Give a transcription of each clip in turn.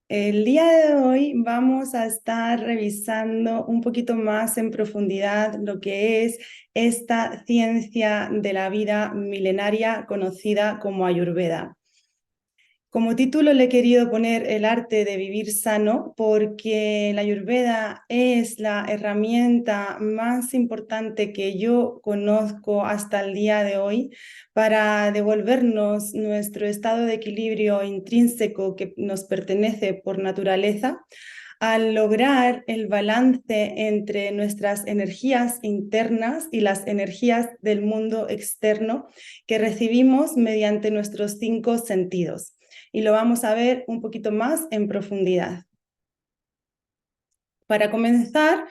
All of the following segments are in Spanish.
El día de hoy vamos a estar revisando un poquito más en profundidad lo que es esta ciencia de la vida milenaria conocida como Ayurveda. Como título le he querido poner el arte de vivir sano porque la Ayurveda es la herramienta más importante que yo conozco hasta el día de hoy para devolvernos nuestro estado de equilibrio intrínseco que nos pertenece por naturaleza, al lograr el balance entre nuestras energías internas y las energías del mundo externo que recibimos mediante nuestros 5 sentidos. Y lo vamos a ver un poquito más en profundidad. Para comenzar,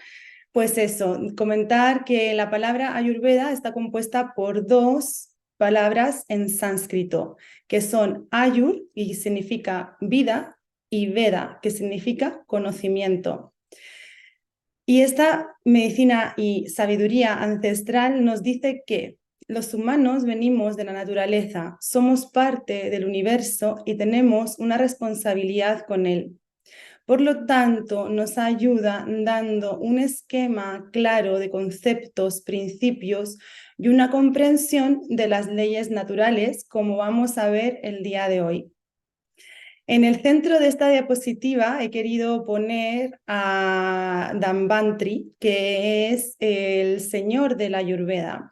pues eso, comentar que la palabra Ayurveda está compuesta por dos palabras en sánscrito, que son Ayur, y significa vida, y Veda, que significa conocimiento. Y esta medicina y sabiduría ancestral nos dice que los humanos venimos de la naturaleza, somos parte del universo y tenemos una responsabilidad con él. Por lo tanto, nos ayuda dando un esquema claro de conceptos, principios y una comprensión de las leyes naturales, como vamos a ver el día de hoy. En el centro de esta diapositiva he querido poner a Dhanvantri, que es el señor de la Ayurveda.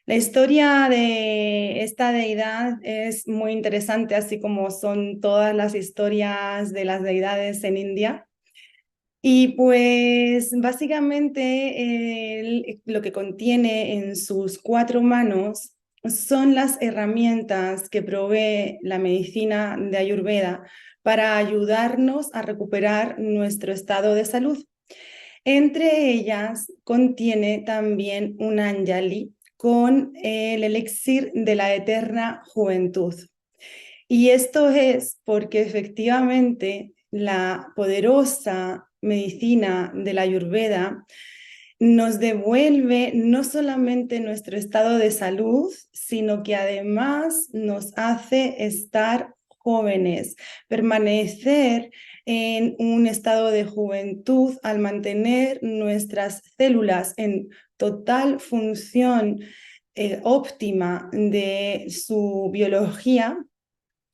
La historia de esta deidad es muy interesante, así como son todas las historias de las deidades en India. Y pues básicamente lo que contiene en sus 4 manos son las herramientas que provee la medicina de Ayurveda para ayudarnos a recuperar nuestro estado de salud. Entre ellas contiene también un Anjali con el elixir de la eterna juventud. Y esto es porque efectivamente la poderosa medicina de la Ayurveda nos devuelve no solamente nuestro estado de salud, sino que además nos hace estar jóvenes, permanecer en un estado de juventud al mantener nuestras células en total función óptima de su biología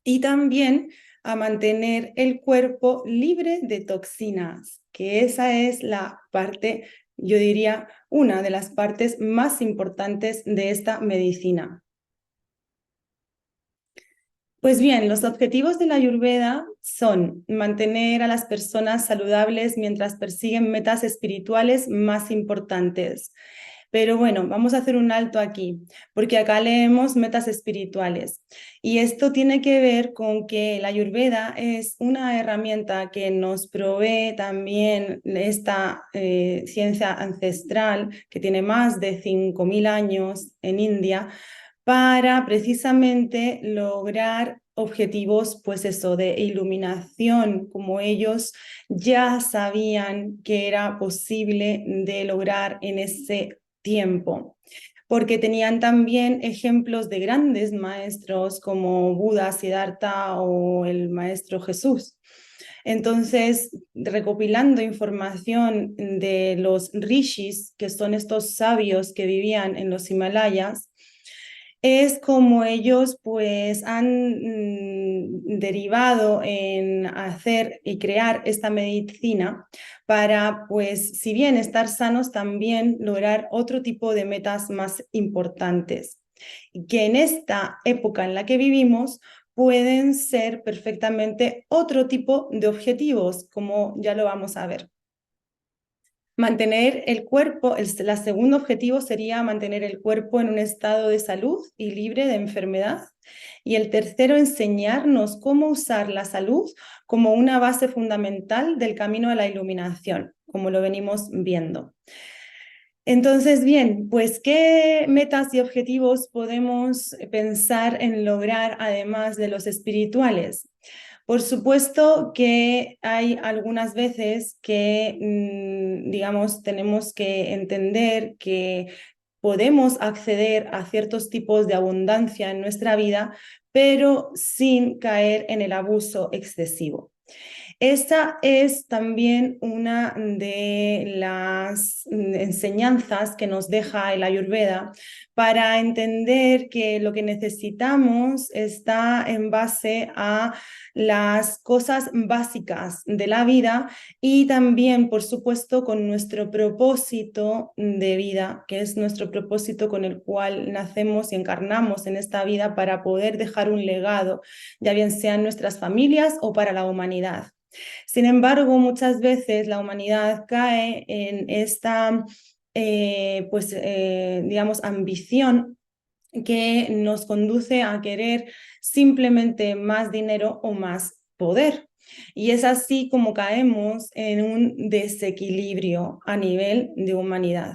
y también a mantener el cuerpo libre de toxinas, que esa es la parte, yo diría, una de las partes más importantes de esta medicina. Pues bien, los objetivos de la Ayurveda son mantener a las personas saludables mientras persiguen metas espirituales más importantes. Pero bueno, vamos a hacer un alto aquí, porque acá leemos metas espirituales. Y esto tiene que ver con que la Ayurveda es una herramienta que nos provee también esta ciencia ancestral que tiene más de 5.000 años en India para precisamente lograr objetivos, pues eso, de iluminación, como ellos ya sabían que era posible de lograr en ese tiempo, porque tenían también ejemplos de grandes maestros como Buda, Siddhartha o el maestro Jesús. Entonces, recopilando información de los rishis, que son estos sabios que vivían en los Himalayas, es como ellos pues han derivado en hacer y crear esta medicina para pues si bien estar sanos también lograr otro tipo de metas más importantes que en esta época en la que vivimos pueden ser perfectamente otro tipo de objetivos, como ya lo vamos a ver. Mantener el cuerpo, segundo objetivo sería mantener el cuerpo en un estado de salud y libre de enfermedad. Y el tercero, enseñarnos cómo usar la salud como una base fundamental del camino a la iluminación, como lo venimos viendo. Entonces, bien, pues ¿qué metas y objetivos podemos pensar en lograr además de los espirituales? Por supuesto que hay algunas veces que, digamos, tenemos que entender que podemos acceder a ciertos tipos de abundancia en nuestra vida, pero sin caer en el abuso excesivo. Esta es también una de las enseñanzas que nos deja el Ayurveda para entender que lo que necesitamos está en base a las cosas básicas de la vida y también, por supuesto, con nuestro propósito de vida, que es nuestro propósito con el cual nacemos y encarnamos en esta vida para poder dejar un legado, ya bien sea en nuestras familias o para la humanidad. Sin embargo, muchas veces la humanidad cae en esta, digamos, ambición que nos conduce a querer simplemente más dinero o más poder. Y es así como caemos en un desequilibrio a nivel de humanidad.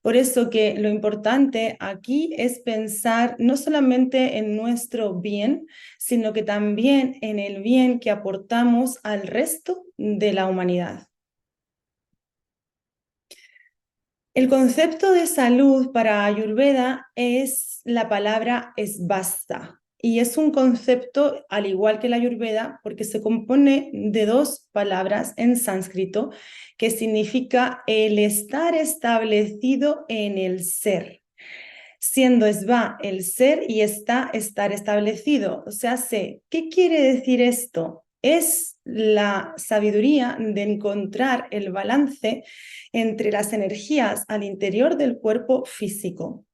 Por eso que lo importante aquí es pensar no solamente en nuestro bien, sino que también en el bien que aportamos al resto de la humanidad. El concepto de salud para Ayurveda es la palabra svasta y es un concepto al igual que la Ayurveda porque se compone de dos palabras en sánscrito que significa el estar establecido en el ser, siendo sva el ser y está estar establecido. O sea, ¿qué quiere decir esto? Es la sabiduría de encontrar el balance entre las energías al interior del cuerpo físico.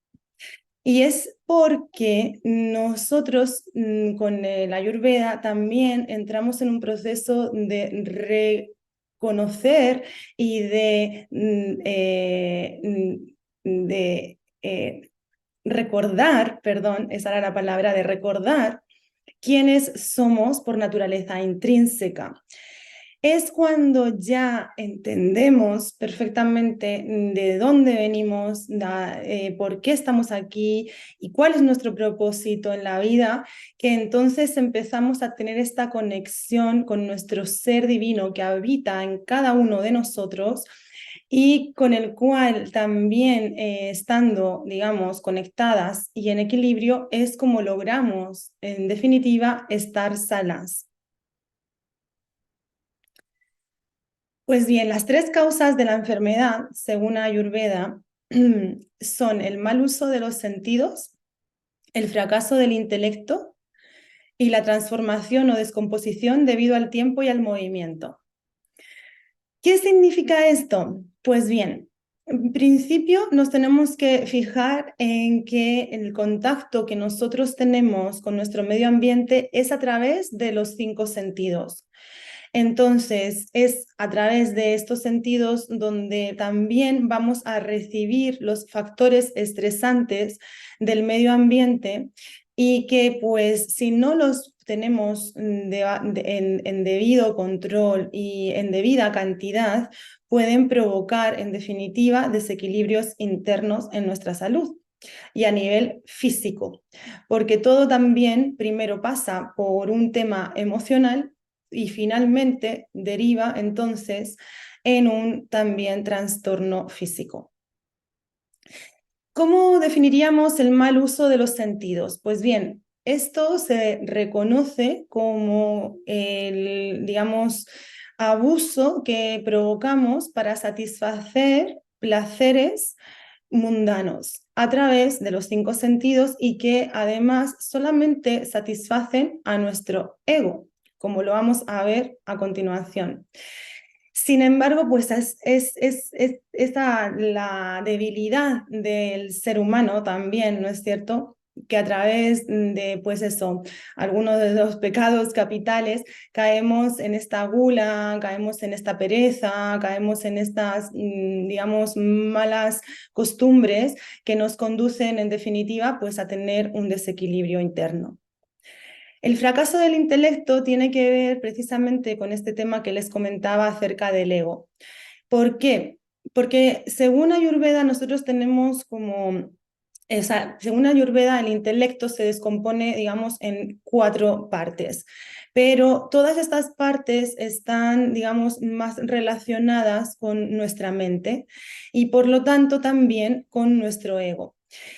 Y es porque nosotros con la Ayurveda también entramos en un proceso de reconocer y de recordar, perdón, esa era la palabra, de recordar quiénes somos por naturaleza intrínseca. Es cuando ya entendemos perfectamente de dónde venimos, por qué estamos aquí y cuál es nuestro propósito en la vida, que entonces empezamos a tener esta conexión con nuestro ser divino que habita en cada uno de nosotros y con el cual también estando, digamos, conectadas y en equilibrio es como logramos, en definitiva, estar sanas. Pues bien, las tres causas de la enfermedad, según Ayurveda, son el mal uso de los sentidos, el fracaso del intelecto y la transformación o descomposición debido al tiempo y al movimiento. ¿Qué significa esto? Pues bien, en principio nos tenemos que fijar en que el contacto que nosotros tenemos con nuestro medio ambiente es a través de los 5 sentidos. Entonces, es a través de estos sentidos donde también vamos a recibir los factores estresantes del medio ambiente y que pues si no los tenemos en debido control y en debida cantidad, pueden provocar en definitiva desequilibrios internos en nuestra salud y a nivel físico, porque todo también primero pasa por un tema emocional y finalmente deriva entonces en un también trastorno físico. ¿Cómo definiríamos el mal uso de los sentidos? Pues bien, esto se reconoce como el, digamos, abuso que provocamos para satisfacer placeres mundanos a través de los 5 sentidos y que además solamente satisfacen a nuestro ego, como lo vamos a ver a continuación. Sin embargo, pues es esta la debilidad del ser humano también, ¿no es cierto? Que a través de, pues eso, algunos de los pecados capitales, caemos en esta gula, caemos en esta pereza, caemos en estas, digamos, malas costumbres que nos conducen, en definitiva, pues a tener un desequilibrio interno. El fracaso del intelecto tiene que ver precisamente con este tema que les comentaba acerca del ego. ¿Por qué? Porque según Ayurveda nosotros tenemos como, según Ayurveda el intelecto se descompone, digamos, en 4 partes, pero todas estas partes están, digamos, más relacionadas con nuestra mente y por lo tanto también con nuestro ego.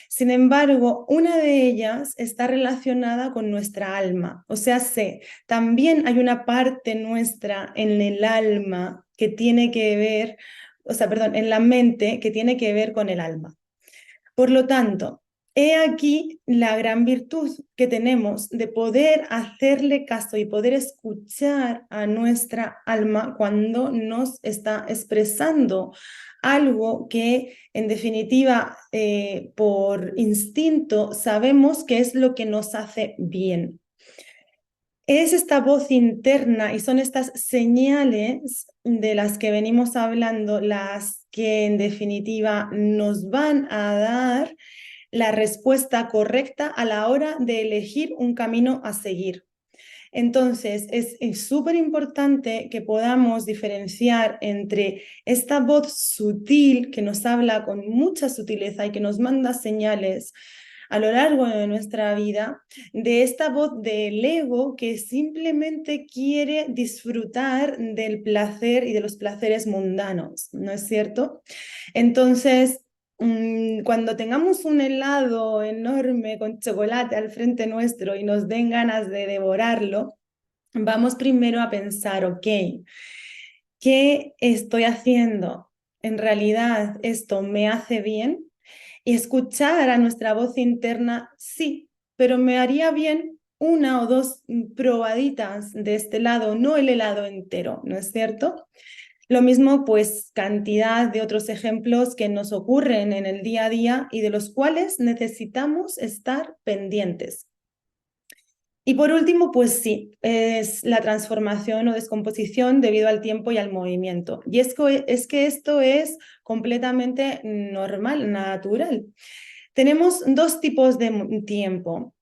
Sin embargo, una de ellas está relacionada con nuestra alma. O sea, también hay una parte nuestra en el alma que tiene que ver, o sea, perdón, en la mente que tiene que ver con el alma. Por lo tanto, he aquí la gran virtud que tenemos de poder hacerle caso y poder escuchar a nuestra alma cuando nos está expresando algo que, en definitiva, por instinto, sabemos que es lo que nos hace bien. Es esta voz interna y son estas señales de las que venimos hablando las que en definitiva nos van a dar la respuesta correcta a la hora de elegir un camino a seguir. Entonces, es súper importante que podamos diferenciar entre esta voz sutil que nos habla con mucha sutileza y que nos manda señales a lo largo de nuestra vida, de esta voz del ego que simplemente quiere disfrutar del placer y de los placeres mundanos, ¿no es cierto? Entonces, cuando tengamos un helado enorme con chocolate al frente nuestro y nos den ganas de devorarlo, vamos primero a pensar, ok, ¿qué estoy haciendo? ¿En realidad esto me hace bien? Y escuchar a nuestra voz interna, sí, pero me haría bien una o dos probaditas de este lado, no el helado entero, ¿no es cierto? Lo mismo, pues, cantidad de otros ejemplos que nos ocurren en el día a día y de los cuales necesitamos estar pendientes. Y por último, pues sí, es la transformación o descomposición debido al tiempo y al movimiento. Y es que esto es completamente normal, natural. Tenemos dos tipos de tiempo,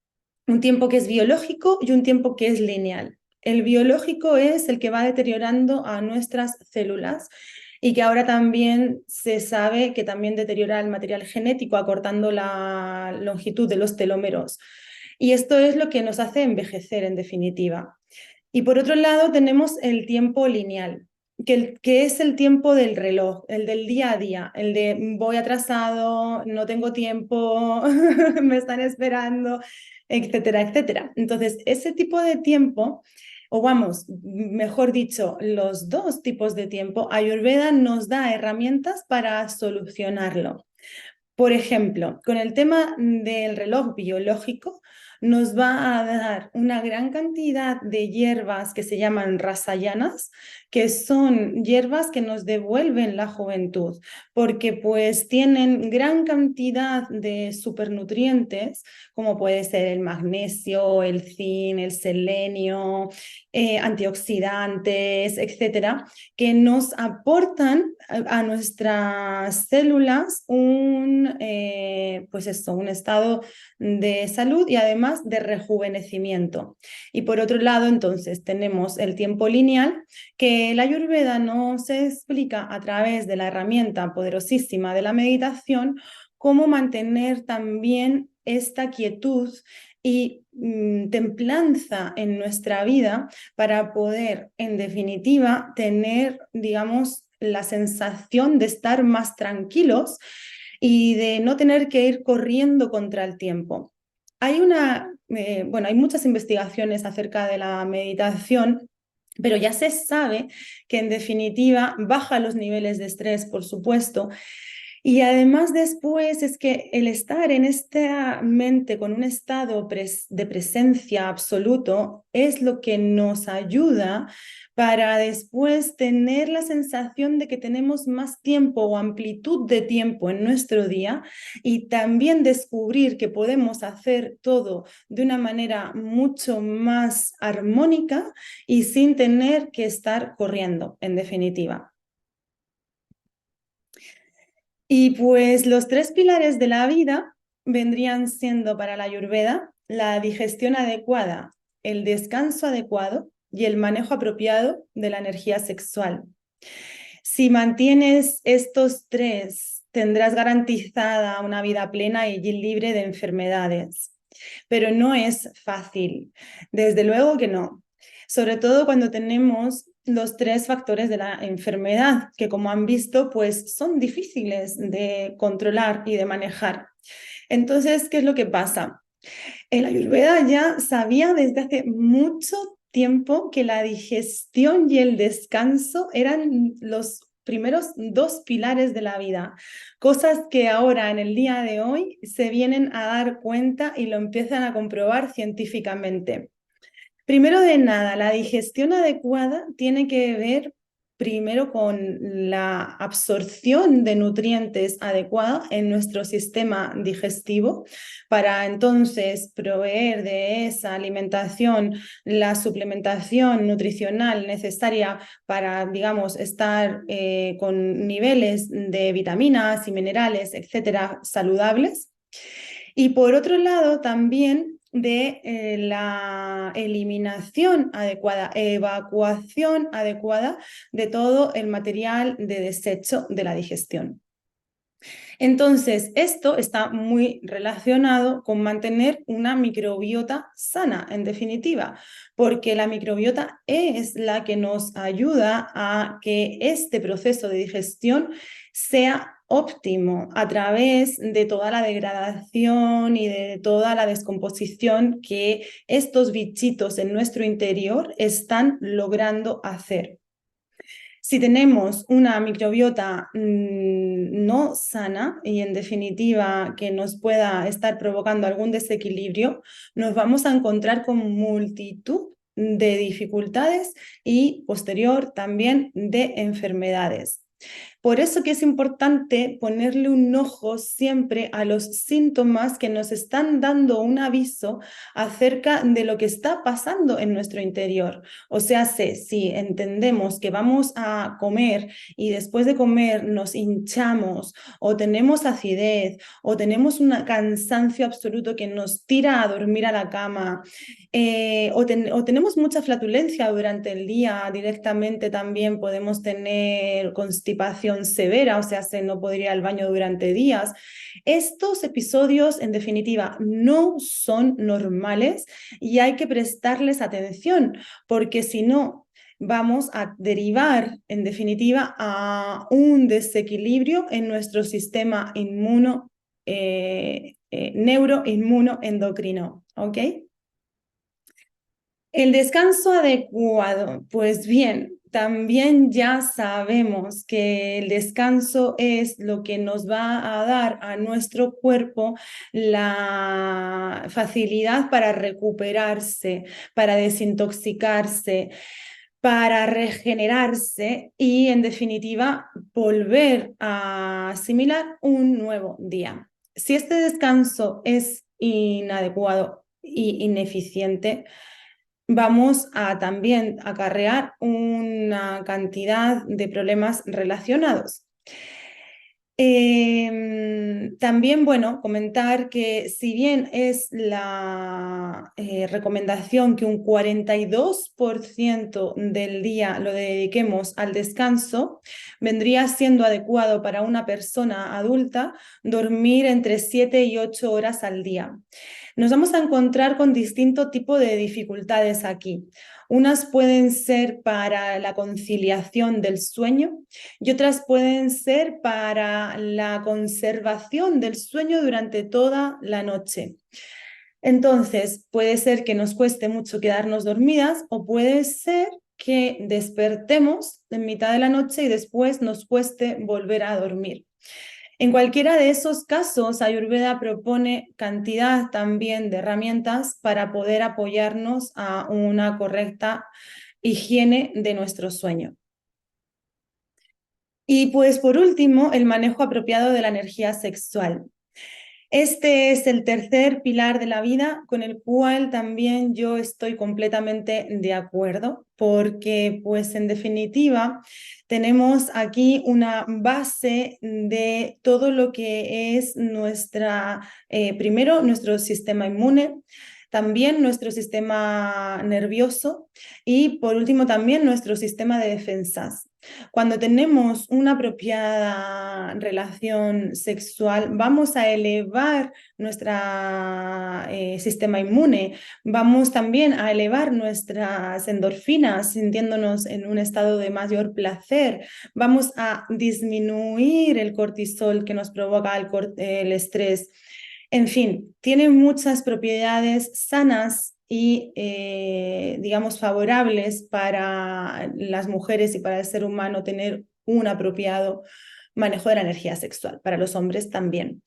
un tiempo que es biológico y un tiempo que es lineal. El biológico es el que va deteriorando a nuestras células y que ahora también se sabe que también deteriora el material genético acortando la longitud de los telómeros. Y esto es lo que nos hace envejecer en definitiva. Y por otro lado tenemos el tiempo lineal, que es el tiempo del reloj, el del día a día, el de voy atrasado, no tengo tiempo, me están esperando, etcétera, etcétera. Entonces, ese tipo de tiempo, o vamos, mejor dicho, los dos tipos de tiempo, Ayurveda nos da herramientas para solucionarlo. Por ejemplo, con el tema del reloj biológico, nos va a dar una gran cantidad de hierbas que se llaman rasayanas, que son hierbas que nos devuelven la juventud, porque pues tienen gran cantidad de supernutrientes, como puede ser el magnesio, el zinc, el selenio, antioxidantes, etcétera, que nos aportan a nuestras células pues esto, un estado de salud y además de rejuvenecimiento. Y por otro lado, entonces, tenemos el tiempo lineal, que la Ayurveda nos explica a través de la herramienta poderosísima de la meditación cómo mantener también esta quietud y templanza en nuestra vida para poder, en definitiva, tener, digamos, la sensación de estar más tranquilos y de no tener que ir corriendo contra el tiempo. Hay muchas investigaciones acerca de la meditación, pero ya se sabe que en definitiva baja los niveles de estrés, por supuesto, y además después es que el estar en esta mente con un estado de presencia absoluto es lo que nos ayuda para después tener la sensación de que tenemos más tiempo o amplitud de tiempo en nuestro día y también descubrir que podemos hacer todo de una manera mucho más armónica y sin tener que estar corriendo, en definitiva. Y pues los tres pilares de la vida vendrían siendo para la Ayurveda la digestión adecuada, el descanso adecuado y el manejo apropiado de la energía sexual. Si mantienes estos tres, tendrás garantizada una vida plena y libre de enfermedades. Pero no es fácil, desde luego que no. Sobre todo cuando tenemos los tres factores de la enfermedad, que como han visto, pues son difíciles de controlar y de manejar. Entonces, ¿qué es lo que pasa? El Ayurveda ya sabía desde hace mucho tiempo que la digestión y el descanso eran los primeros dos pilares de la vida, cosas que ahora en el día de hoy se vienen a dar cuenta y lo empiezan a comprobar científicamente. Primero de nada, la digestión adecuada tiene que ver primero con la absorción de nutrientes adecuada en nuestro sistema digestivo para entonces proveer de esa alimentación la suplementación nutricional necesaria para, digamos, estar con niveles de vitaminas y minerales, etcétera, saludables. Y por otro lado, también de la eliminación adecuada, evacuación adecuada de todo el material de desecho de la digestión. Entonces, esto está muy relacionado con mantener una microbiota sana, en definitiva, porque la microbiota es la que nos ayuda a que este proceso de digestión sea óptimo a través de toda la degradación y de toda la descomposición que estos bichitos en nuestro interior están logrando hacer. Si tenemos una microbiota no sana y en definitiva que nos pueda estar provocando algún desequilibrio, nos vamos a encontrar con multitud de dificultades y posterior también de enfermedades. Por eso que es importante ponerle un ojo siempre a los síntomas que nos están dando un aviso acerca de lo que está pasando en nuestro interior. O sea, si entendemos que vamos a comer y después de comer nos hinchamos o tenemos acidez o tenemos un cansancio absoluto que nos tira a dormir a la cama, o tenemos mucha flatulencia durante el día, directamente también podemos tener constipación severa, o sea, se no podría ir al baño durante días. Estos episodios, en definitiva, no son normales y hay que prestarles atención, porque si no, vamos a derivar, en definitiva, a un desequilibrio en nuestro sistema neuroinmunoendocrino, ¿ok? El descanso adecuado, pues bien, también ya sabemos que el descanso es lo que nos va a dar a nuestro cuerpo la facilidad para recuperarse, para desintoxicarse, para regenerarse y, en definitiva, volver a asimilar un nuevo día. Si este descanso es inadecuado e ineficiente, vamos a también acarrear una cantidad de problemas relacionados. También, bueno, comentar que si bien es la recomendación que un 42% del día lo dediquemos al descanso, vendría siendo adecuado para una persona adulta dormir entre 7 y 8 horas al día. Nos vamos a encontrar con distinto tipo de dificultades aquí. Unas pueden ser para la conciliación del sueño y otras pueden ser para la conservación del sueño durante toda la noche. Entonces, puede ser que nos cueste mucho quedarnos dormidas o puede ser que despertemos en mitad de la noche y después nos cueste volver a dormir. En cualquiera de esos casos, Ayurveda propone cantidad también de herramientas para poder apoyarnos a una correcta higiene de nuestro sueño. Y pues por último, el manejo apropiado de la energía sexual. Este es el tercer pilar de la vida con el cual también yo estoy completamente de acuerdo, porque pues en definitiva tenemos aquí una base de todo lo que es primero nuestro sistema inmune, también nuestro sistema nervioso y por último también nuestro sistema de defensas. Cuando tenemos una apropiada relación sexual, vamos a elevar nuestro sistema inmune, vamos también a elevar nuestras endorfinas, sintiéndonos en un estado de mayor placer, vamos a disminuir el cortisol que nos provoca el estrés. En fin, tiene muchas propiedades sanas y, digamos, favorables para las mujeres y para el ser humano tener un apropiado manejo de la energía sexual, para los hombres también.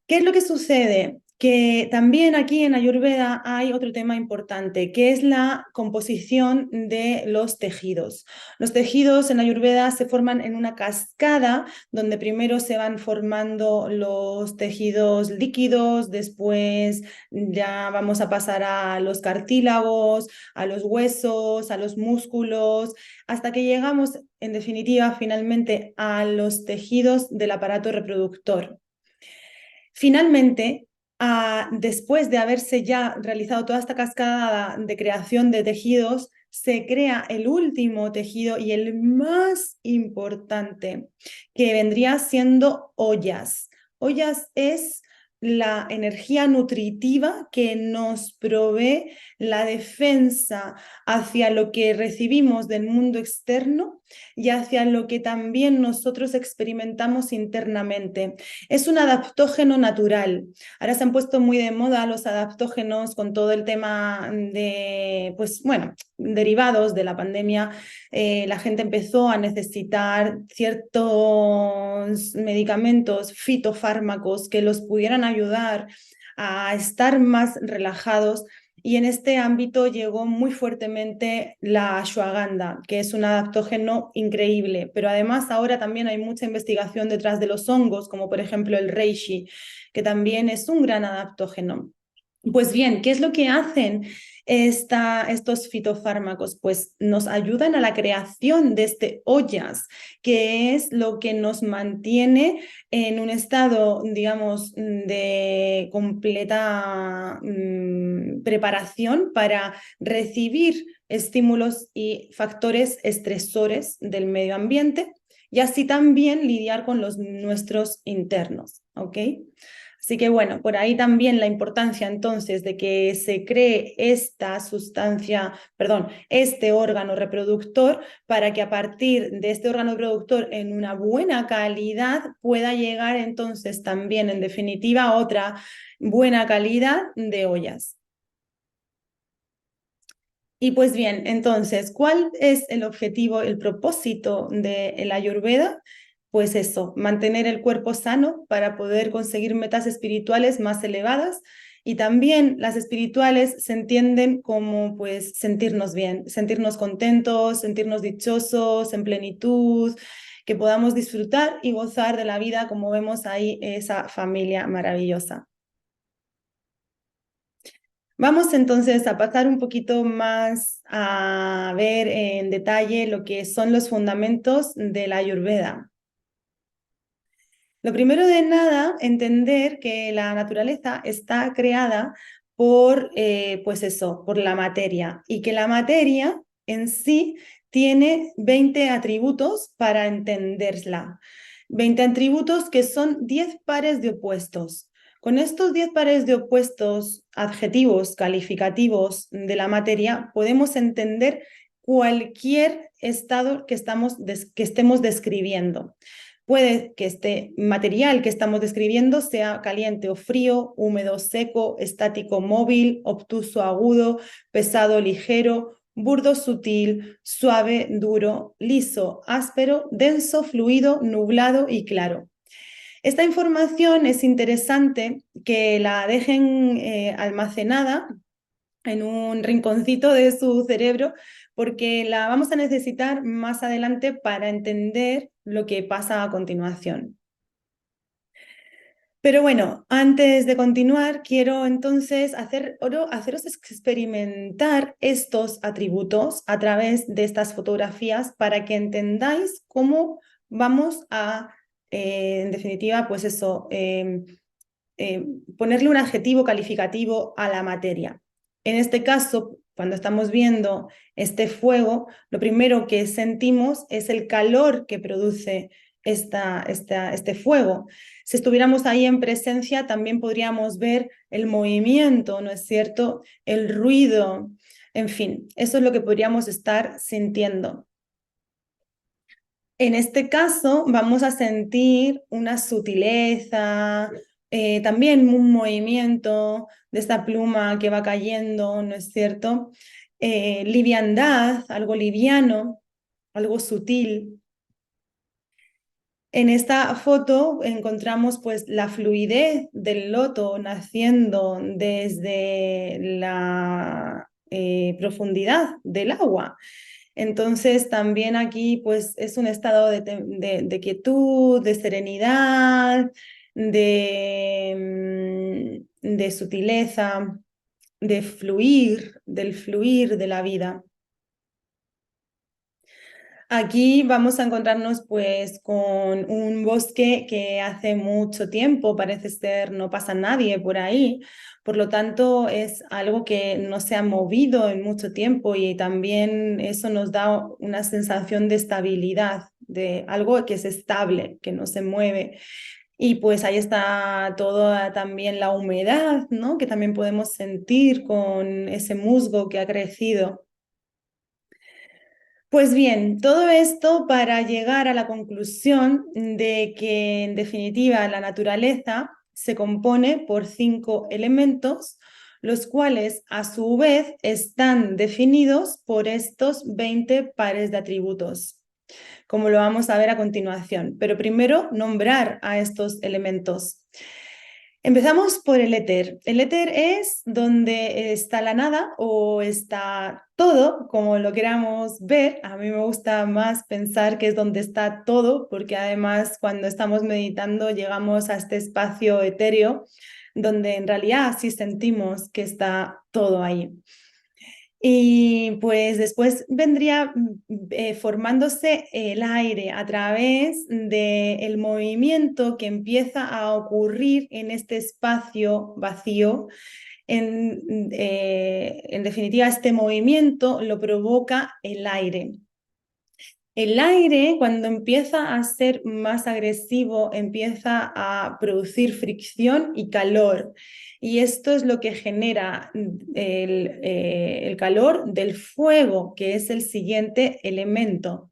¿Qué es lo que sucede? Que también aquí en Ayurveda hay otro tema importante, que es la composición de los tejidos. Los tejidos en Ayurveda se forman en una cascada donde primero se van formando los tejidos líquidos, después ya vamos a pasar a los cartílagos, a los huesos, a los músculos, hasta que llegamos en definitiva finalmente a los tejidos del aparato reproductor. Finalmente, después de haberse ya realizado toda esta cascada de creación de tejidos, se crea el último tejido y el más importante, que vendría siendo ollas. Ollas es la energía nutritiva que nos provee la defensa hacia lo que recibimos del mundo externo y hacia lo que también nosotros experimentamos internamente. Es un adaptógeno natural. Ahora se han puesto muy de moda los adaptógenos con todo el tema de, pues bueno, derivados de la pandemia. La gente empezó a necesitar ciertos medicamentos, fitofármacos que los pudieran ayudar a estar más relajados. Y en este ámbito llegó muy fuertemente la ashwagandha, que es un adaptógeno increíble, pero además ahora también hay mucha investigación detrás de los hongos, como por ejemplo el reishi, que también es un gran adaptógeno. Pues bien, ¿qué es lo que hacen estos fitofármacos? Pues nos ayudan a la creación de ollas, que es lo que nos mantiene en un estado, digamos, de completa preparación para recibir estímulos y factores estresores del medio ambiente y así también lidiar con los nuestros internos, ¿ok? Así que bueno, por ahí también la importancia entonces de que se cree esta sustancia, perdón, este órgano reproductor para que a partir de este órgano reproductor en una buena calidad pueda llegar entonces también en definitiva a otra buena calidad de ollas. Y pues bien, entonces, ¿cuál es el objetivo, el propósito de la Ayurveda? Pues eso, mantener el cuerpo sano para poder conseguir metas espirituales más elevadas y también las espirituales se entienden como pues sentirnos bien, sentirnos contentos, sentirnos dichosos, en plenitud, que podamos disfrutar y gozar de la vida como vemos ahí esa familia maravillosa. Vamos entonces a pasar un poquito más a ver en detalle lo que son los fundamentos de la Ayurveda. Lo primero de nada, entender que la naturaleza está creada por, pues eso, por la materia y que la materia en sí tiene 20 atributos para entenderla. 20 atributos que son 10 pares de opuestos. Con estos 10 pares de opuestos, adjetivos, calificativos de la materia, podemos entender cualquier estado que estemos describiendo. Puede que este material que estamos describiendo sea caliente o frío, húmedo, seco, estático, móvil, obtuso, agudo, pesado, ligero, burdo, sutil, suave, duro, liso, áspero, denso, fluido, nublado y claro. Esta información es interesante que la dejen almacenada en un rinconcito de su cerebro porque la vamos a necesitar más adelante para entender lo que pasa a continuación. Pero bueno, antes de continuar, quiero entonces haceros experimentar estos atributos a través de estas fotografías para que entendáis cómo vamos a, en definitiva, pues eso, ponerle un adjetivo calificativo a la materia. En este caso, cuando estamos viendo este fuego, lo primero que sentimos es el calor que produce este fuego. Si estuviéramos ahí en presencia, también podríamos ver el movimiento, ¿no es cierto? El ruido, en fin, eso es lo que podríamos estar sintiendo. En este caso, vamos a sentir una sutileza, también un movimiento de esta pluma que va cayendo, ¿no es cierto? Liviandad, algo liviano, algo sutil. En esta foto encontramos pues la fluidez del loto naciendo desde la profundidad del agua. Entonces también aquí pues es un estado de quietud, de serenidad, de sutileza, del fluir de la vida. Aquí vamos a encontrarnos pues con un bosque que hace mucho tiempo parece ser no pasa nadie por ahí, por lo tanto es algo que no se ha movido en mucho tiempo y también eso nos da una sensación de estabilidad, de algo que es estable, que no se mueve. Y pues ahí está toda también la humedad, ¿no? Que también podemos sentir con ese musgo que ha crecido. Pues bien, todo esto para llegar a la conclusión de que en definitiva la naturaleza se compone por 5 elementos, los cuales a su vez están definidos por estos 20 pares de atributos, como lo vamos a ver a continuación. Pero primero nombrar a estos elementos. Empezamos por el éter. El éter es donde está la nada o está todo, como lo queramos ver. A mí me gusta más pensar que es donde está todo, porque además cuando estamos meditando llegamos a este espacio etéreo donde en realidad sí sentimos que está todo ahí. Y pues después vendría formándose el aire a través del movimiento que empieza a ocurrir en este espacio vacío. En definitiva, este movimiento lo provoca el aire. El aire, cuando empieza a ser más agresivo, empieza a producir fricción y calor. Y esto es lo que genera el calor del fuego, que es el siguiente elemento.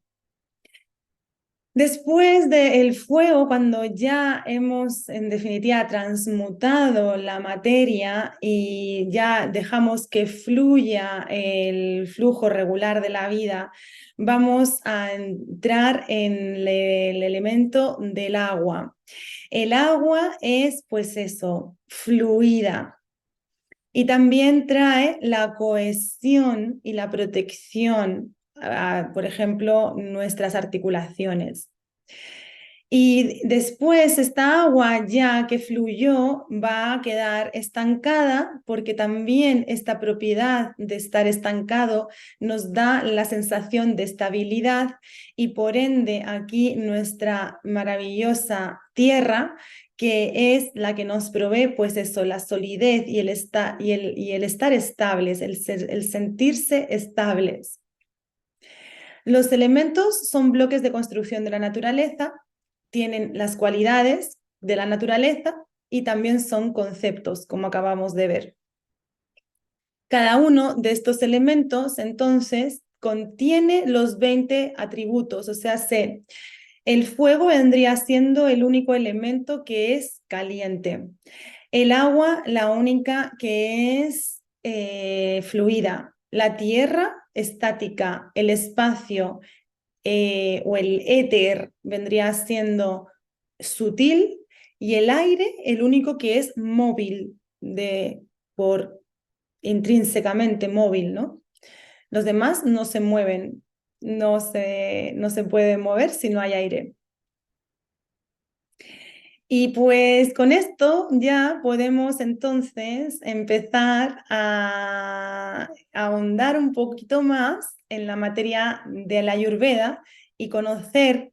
Después del fuego, cuando ya hemos en definitiva transmutado la materia y ya dejamos que fluya el flujo regular de la vida, vamos a entrar en el elemento del agua. El agua es pues eso, fluida. Y también trae la cohesión y la protección por ejemplo, nuestras articulaciones. Y después esta agua ya que fluyó va a quedar estancada porque también esta propiedad de estar estancado nos da la sensación de estabilidad y por ende aquí nuestra maravillosa tierra que es la que nos provee pues eso, la solidez y el estar estables, el sentirse estables. Los elementos son bloques de construcción de la naturaleza, tienen las cualidades de la naturaleza y también son conceptos, como acabamos de ver. Cada uno de estos elementos, entonces, contiene los 20 atributos, o sea, el fuego vendría siendo el único elemento que es caliente. El agua, la única que es fluida. La tierra, estática. El espacio o el éter vendría siendo sutil y el aire el único que es móvil, por intrínsecamente móvil, ¿no? Los demás no se mueven, no se puede mover si no hay aire. Y pues con esto ya podemos entonces empezar a ahondar un poquito más en la materia de la Ayurveda y conocer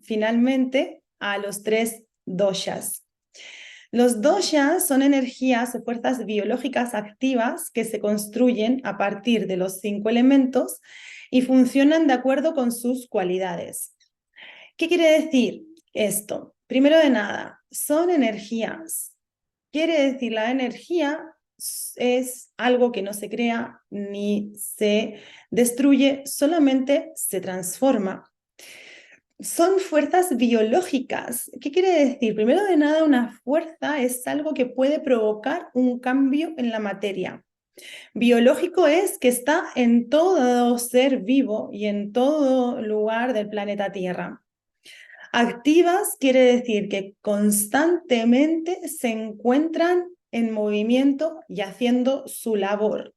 finalmente a los 3 doshas. Los doshas son energías o fuerzas biológicas activas que se construyen a partir de los 5 elementos y funcionan de acuerdo con sus cualidades. ¿Qué quiere decir esto? Primero de nada, son energías. Quiere decir, la energía es algo que no se crea ni se destruye, solamente se transforma. Son fuerzas biológicas. ¿Qué quiere decir? Primero de nada, una fuerza es algo que puede provocar un cambio en la materia. Biológico es que está en todo ser vivo y en todo lugar del planeta Tierra. Activas quiere decir que constantemente se encuentran en movimiento y haciendo su labor,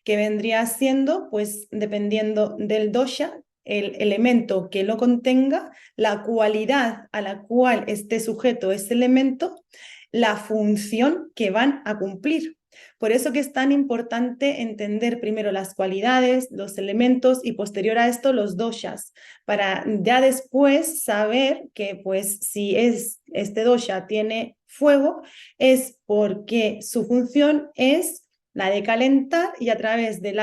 que vendría siendo, pues, dependiendo del dosha, el elemento que lo contenga, la cualidad a la cual esté sujeto ese elemento, la función que van a cumplir. Por eso que es tan importante entender primero las cualidades, los elementos y posterior a esto los doshas, para ya después saber que pues si este dosha tiene fuego es porque su función es la de calentar y a través del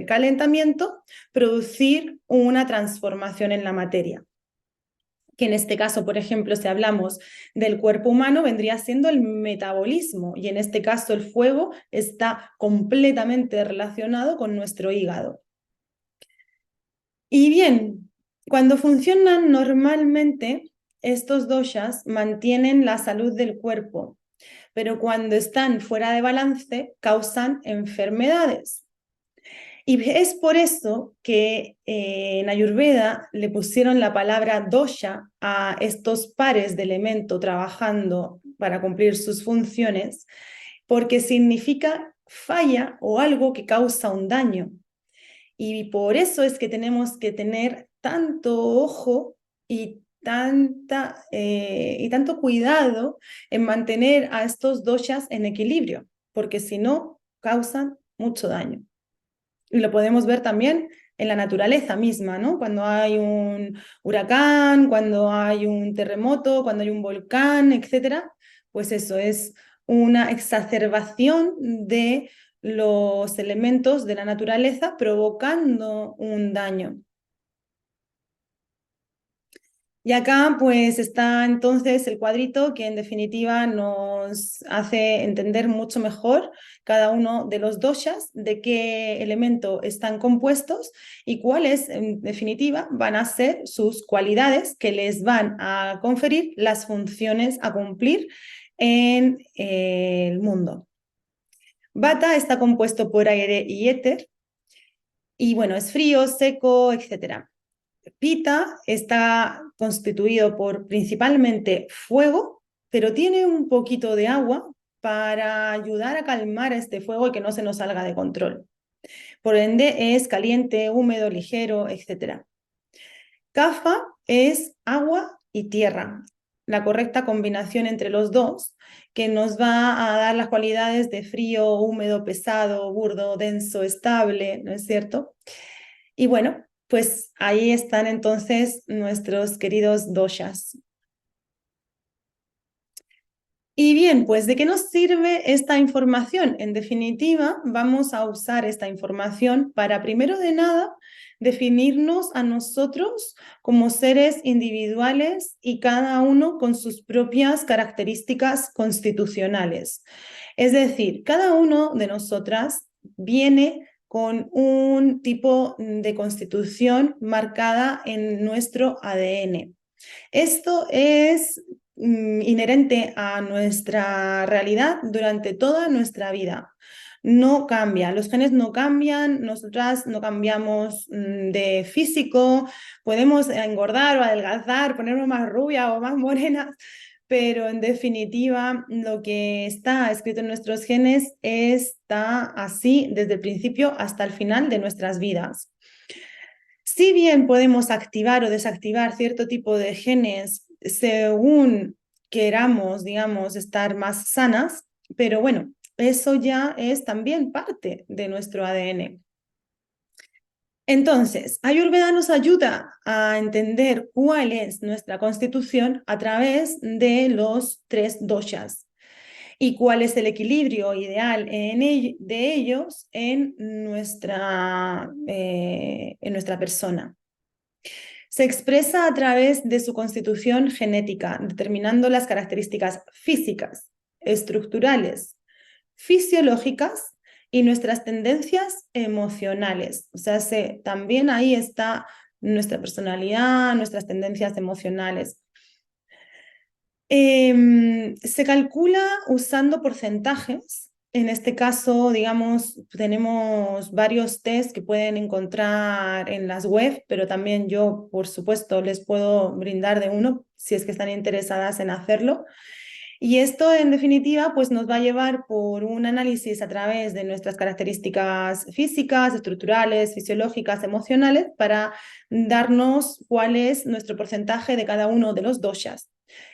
calentamiento producir una transformación en la materia, que en este caso, por ejemplo, si hablamos del cuerpo humano, vendría siendo el metabolismo, y en este caso el fuego está completamente relacionado con nuestro hígado. Y bien, cuando funcionan normalmente, estos doshas mantienen la salud del cuerpo, pero cuando están fuera de balance, causan enfermedades. Y es por eso que en Ayurveda le pusieron la palabra dosha a estos pares de elemento trabajando para cumplir sus funciones, porque significa falla o algo que causa un daño. Y por eso es que tenemos que tener tanto ojo y tanto cuidado en mantener a estos doshas en equilibrio, porque si no, causan mucho daño. Y lo podemos ver también en la naturaleza misma, ¿no? Cuando hay un huracán, cuando hay un terremoto, cuando hay un volcán, etcétera, pues eso es una exacerbación de los elementos de la naturaleza provocando un daño. Y acá pues está entonces el cuadrito que en definitiva nos hace entender mucho mejor cada uno de los doshas, de qué elemento están compuestos y cuáles en definitiva van a ser sus cualidades que les van a conferir las funciones a cumplir en el mundo. Vata está compuesto por aire y éter y bueno, es frío, seco, etcétera. Pita está constituido por principalmente fuego, pero tiene un poquito de agua para ayudar a calmar este fuego y que no se nos salga de control. Por ende, es caliente, húmedo, ligero, etc. Kapha es agua y tierra, la correcta combinación entre los dos, que nos va a dar las cualidades de frío, húmedo, pesado, burdo, denso, estable, ¿no es cierto? Y bueno, pues ahí están entonces nuestros queridos doshas. Y bien, pues ¿de qué nos sirve esta información? En definitiva, vamos a usar esta información para, primero de nada, definirnos a nosotros como seres individuales y cada uno con sus propias características constitucionales. Es decir, cada uno de nosotras viene con un tipo de constitución marcada en nuestro ADN. Esto es inherente a nuestra realidad durante toda nuestra vida. No cambia, los genes no cambian, nosotras no cambiamos de físico, podemos engordar o adelgazar, ponernos más rubia o más morena, pero en definitiva lo que está escrito en nuestros genes está así desde el principio hasta el final de nuestras vidas. Si bien podemos activar o desactivar cierto tipo de genes según queramos, digamos, estar más sanas, pero bueno, eso ya es también parte de nuestro ADN. Entonces, Ayurveda nos ayuda a entender cuál es nuestra constitución a través de los 3 doshas y cuál es el equilibrio ideal de ellos en nuestra persona. Se expresa a través de su constitución genética, determinando las características físicas, estructurales, fisiológicas y nuestras tendencias emocionales. O sea, también ahí está nuestra personalidad, nuestras tendencias emocionales. Se calcula usando porcentajes. En este caso, digamos, tenemos varios test que pueden encontrar en las web, pero también yo, por supuesto, les puedo brindar de uno si es que están interesadas en hacerlo. Y esto, en definitiva, pues nos va a llevar por un análisis a través de nuestras características físicas, estructurales, fisiológicas, emocionales, para darnos cuál es nuestro porcentaje de cada uno de los doshas.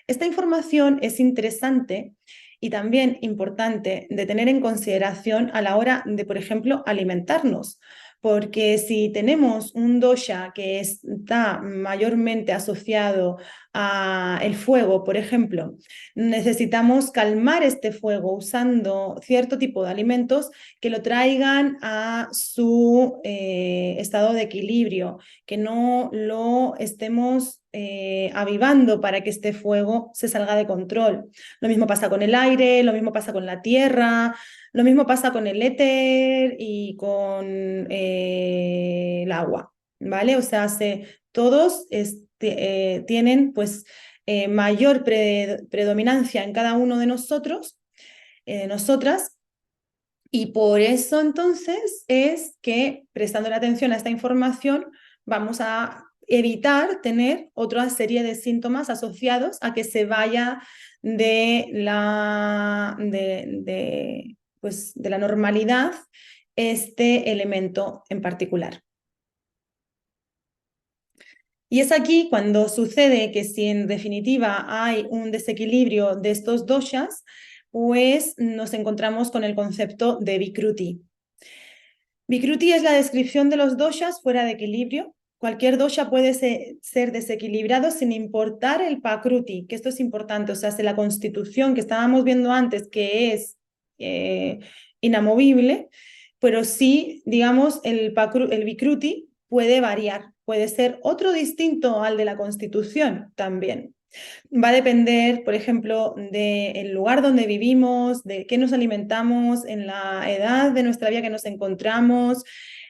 Esta información es interesante y también importante de tener en consideración a la hora de, por ejemplo, alimentarnos. Porque si tenemos un dosha que está mayormente asociado al fuego, por ejemplo, necesitamos calmar este fuego usando cierto tipo de alimentos que lo traigan a su estado de equilibrio, que no lo estemos avivando para que este fuego se salga de control. Lo mismo pasa con el aire, lo mismo pasa con la tierra, lo mismo pasa con el éter y con el agua, ¿vale? O sea, todos tienen pues mayor predominancia en cada uno de nosotros, nosotras, y por eso entonces es que prestando la atención a esta información vamos a evitar tener otra serie de síntomas asociados a que se vaya pues, de la normalidad este elemento en particular. Y es aquí cuando sucede que si en definitiva hay un desequilibrio de estos doshas, pues nos encontramos con el concepto de Vikruti. Vikruti es la descripción de los doshas fuera de equilibrio. Cualquier dosha puede ser desequilibrado sin importar el pakruti, que esto es importante, o sea, si la constitución que estábamos viendo antes, que es inamovible, pero sí, digamos, el Vikruti puede variar, puede ser otro distinto al de la constitución también. Va a depender, por ejemplo, del lugar donde vivimos, de qué nos alimentamos, en la edad de nuestra vida que nos encontramos,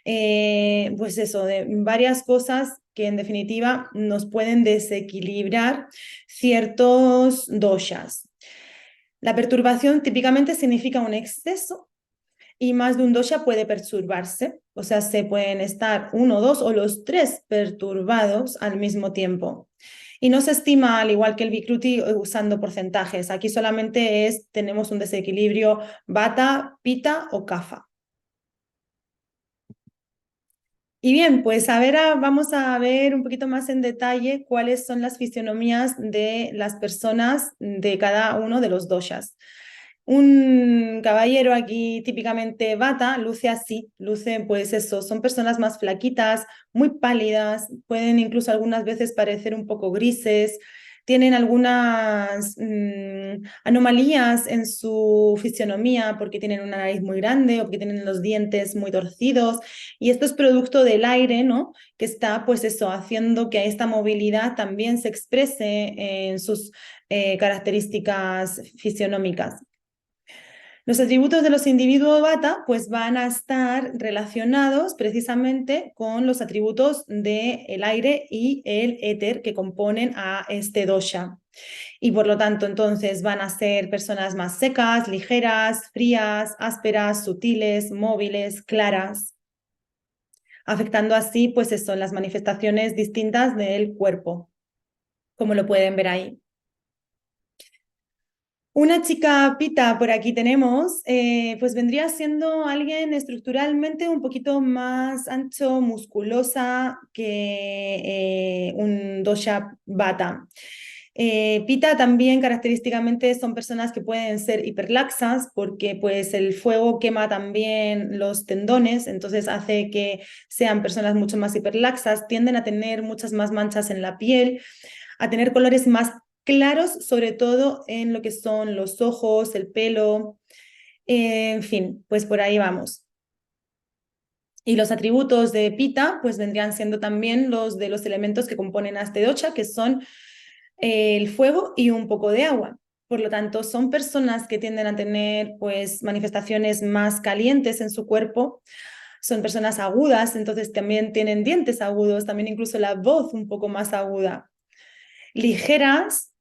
pues eso, de varias cosas que en definitiva nos pueden desequilibrar ciertos doshas. La perturbación típicamente significa un exceso y más de un dosha puede perturbarse, o sea, se pueden estar uno, dos o los tres perturbados al mismo tiempo. Y no se estima, al igual que el Vikruti, usando porcentajes. Aquí solamente tenemos un desequilibrio Vata, Pitta o Kapha. Y bien, pues vamos a ver un poquito más en detalle cuáles son las fisionomías de las personas de cada uno de los doshas. Un caballero aquí típicamente Vata luce así, luce pues eso, son personas más flaquitas, muy pálidas, pueden incluso algunas veces parecer un poco grises, tienen algunas anomalías en su fisionomía porque tienen una nariz muy grande o porque tienen los dientes muy torcidos y esto es producto del aire, ¿no? Que está pues eso, haciendo que esta movilidad también se exprese en sus características fisionómicas. Los atributos de los individuos Vata pues van a estar relacionados precisamente con los atributos del aire y el éter que componen a este dosha. Y por lo tanto, entonces van a ser personas más secas, ligeras, frías, ásperas, sutiles, móviles, claras, afectando así pues eso, las manifestaciones distintas del cuerpo, como lo pueden ver ahí. Una chica pita por aquí tenemos, pues vendría siendo alguien estructuralmente un poquito más ancho, musculosa que un dosha vata. Pita también característicamente son personas que pueden ser hiperlaxas porque pues el fuego quema también los tendones, entonces hace que sean personas mucho más hiperlaxas, tienden a tener muchas más manchas en la piel, a tener colores más claros, sobre todo en lo que son los ojos, el pelo, en fin, pues por ahí vamos. Y los atributos de Pita pues vendrían siendo también los de los elementos que componen a este dosha, que son el fuego y un poco de agua. Por lo tanto, son personas que tienden a tener pues manifestaciones más calientes en su cuerpo, son personas agudas, entonces también tienen dientes agudos, también incluso la voz un poco más aguda. Ligeras,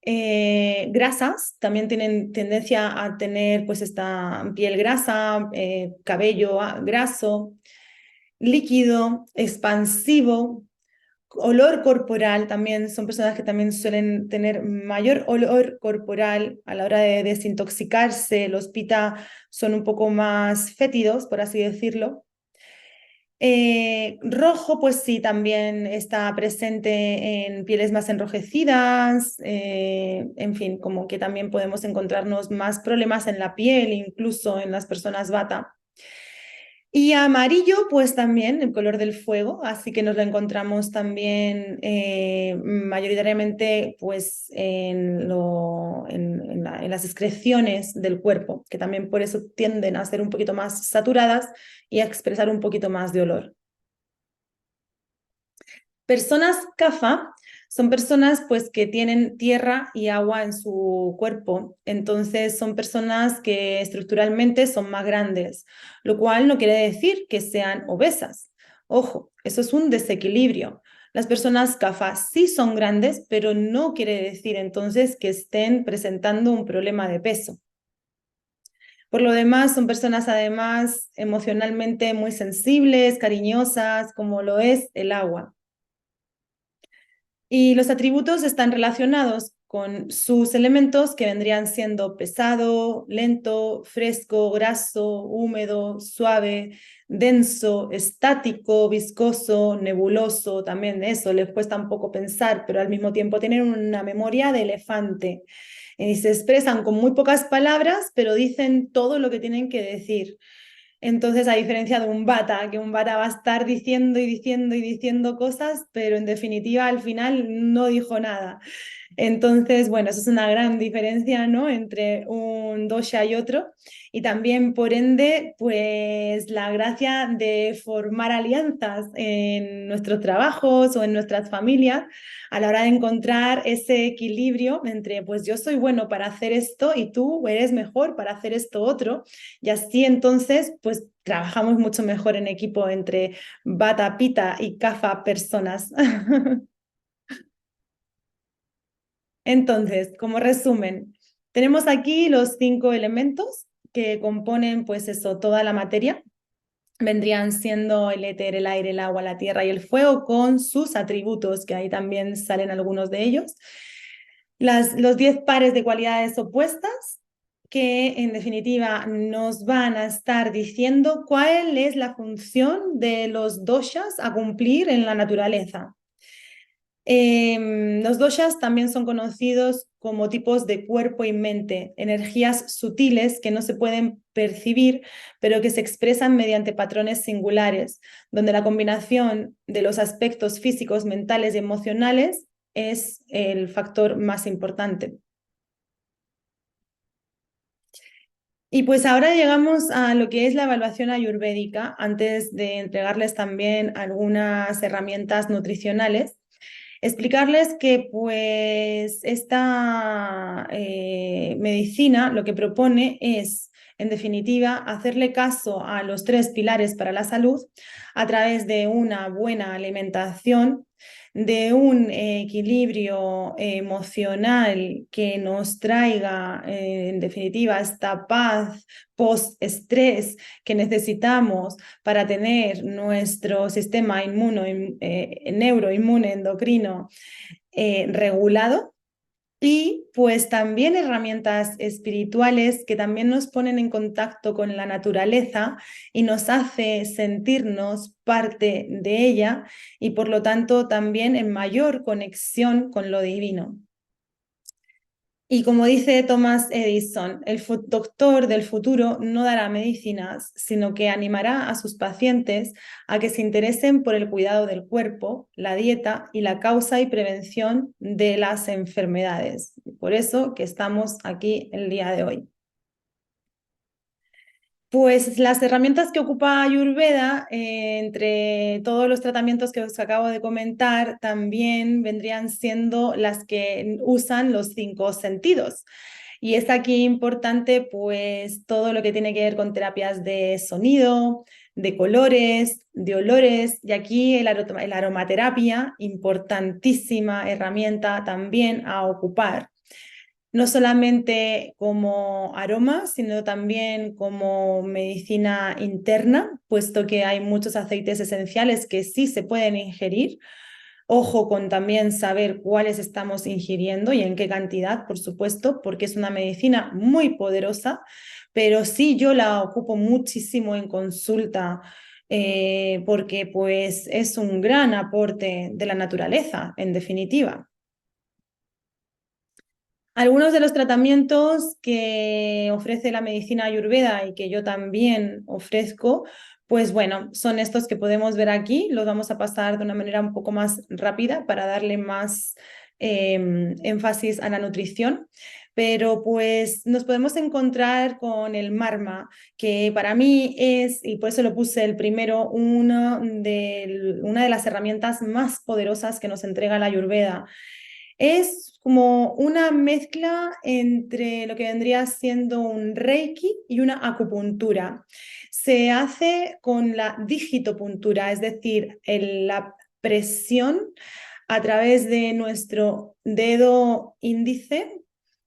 grasas, también tienen tendencia a tener pues esta piel grasa, cabello graso, líquido, expansivo, olor corporal, también son personas que también suelen tener mayor olor corporal a la hora de desintoxicarse. Los pita son un poco más fétidos, por así decirlo. Rojo, pues sí, también está presente en pieles más enrojecidas, en fin, como que también podemos encontrarnos más problemas en la piel, incluso en las personas bata. Y amarillo, pues también el color del fuego, así que nos lo encontramos también mayoritariamente pues en las excreciones del cuerpo, que también por eso tienden a ser un poquito más saturadas y a expresar un poquito más de olor. Personas CAFA son personas pues que tienen tierra y agua en su cuerpo, entonces son personas que estructuralmente son más grandes, lo cual no quiere decir que sean obesas. Ojo, eso es un desequilibrio. Las personas CAFA sí son grandes, pero no quiere decir entonces que estén presentando un problema de peso. Por lo demás, son personas además emocionalmente muy sensibles, cariñosas, como lo es el agua. Y los atributos están relacionados con sus elementos que vendrían siendo pesado, lento, fresco, graso, húmedo, suave, denso, estático, viscoso, nebuloso, también eso les cuesta un poco pensar, pero al mismo tiempo tienen una memoria de elefante. Y se expresan con muy pocas palabras, pero dicen todo lo que tienen que decir. Entonces, a diferencia de un bata, que un bata va a estar diciendo y diciendo y diciendo cosas, pero en definitiva al final no dijo nada. Entonces, bueno, eso es una gran diferencia, ¿no? Entre un dosha y otro. Y también, por ende, pues la gracia de formar alianzas en nuestros trabajos o en nuestras familias a la hora de encontrar ese equilibrio entre, pues yo soy bueno para hacer esto y tú eres mejor para hacer esto otro. Y así entonces, pues trabajamos mucho mejor en equipo entre bata, pita y kafa personas. Entonces, como resumen, tenemos aquí los 5 elementos que componen, pues eso, toda la materia. Vendrían siendo el éter, el aire, el agua, la tierra y el fuego con sus atributos, que ahí también salen algunos de ellos. Los 10 pares de cualidades opuestas que en definitiva nos van a estar diciendo cuál es la función de los doshas a cumplir en la naturaleza. Los doshas también son conocidos como tipos de cuerpo y mente, energías sutiles que no se pueden percibir, pero que se expresan mediante patrones singulares, donde la combinación de los aspectos físicos, mentales y emocionales es el factor más importante. Y pues ahora llegamos a lo que es la evaluación ayurvédica, antes de entregarles también algunas herramientas nutricionales. Explicarles que pues esta medicina lo que propone es, en definitiva, hacerle caso a los 3 pilares para la salud a través de una buena alimentación, de un equilibrio emocional que nos traiga, en definitiva, esta paz post-estrés que necesitamos para tener nuestro sistema neuroinmune endocrino regulado. Y pues también herramientas espirituales que también nos ponen en contacto con la naturaleza y nos hace sentirnos parte de ella y por lo tanto también en mayor conexión con lo divino. Y como dice Thomas Edison, el doctor del futuro no dará medicinas, sino que animará a sus pacientes a que se interesen por el cuidado del cuerpo, la dieta y la causa y prevención de las enfermedades. Por eso que estamos aquí el día de hoy. Pues las herramientas que ocupa Ayurveda, entre todos los tratamientos que os acabo de comentar, también vendrían siendo las que usan los 5 sentidos. Y es aquí importante pues todo lo que tiene que ver con terapias de sonido, de colores, de olores, y aquí el aromaterapia, importantísima herramienta también a ocupar, no solamente como aroma, sino también como medicina interna, puesto que hay muchos aceites esenciales que sí se pueden ingerir. Ojo con también saber cuáles estamos ingiriendo y en qué cantidad, por supuesto, porque es una medicina muy poderosa, pero sí yo la ocupo muchísimo en consulta, porque pues es un gran aporte de la naturaleza, en definitiva. Algunos de los tratamientos que ofrece la medicina ayurveda y que yo también ofrezco, pues bueno, son estos que podemos ver aquí. Los vamos a pasar de una manera un poco más rápida para darle más énfasis a la nutrición. Pero pues nos podemos encontrar con el marma, que para mí es, y por eso lo puse el primero, una de las herramientas más poderosas que nos entrega la ayurveda. Es como una mezcla entre lo que vendría siendo un reiki y una acupuntura. Se hace con la digitopuntura, es decir, la presión a través de nuestro dedo índice,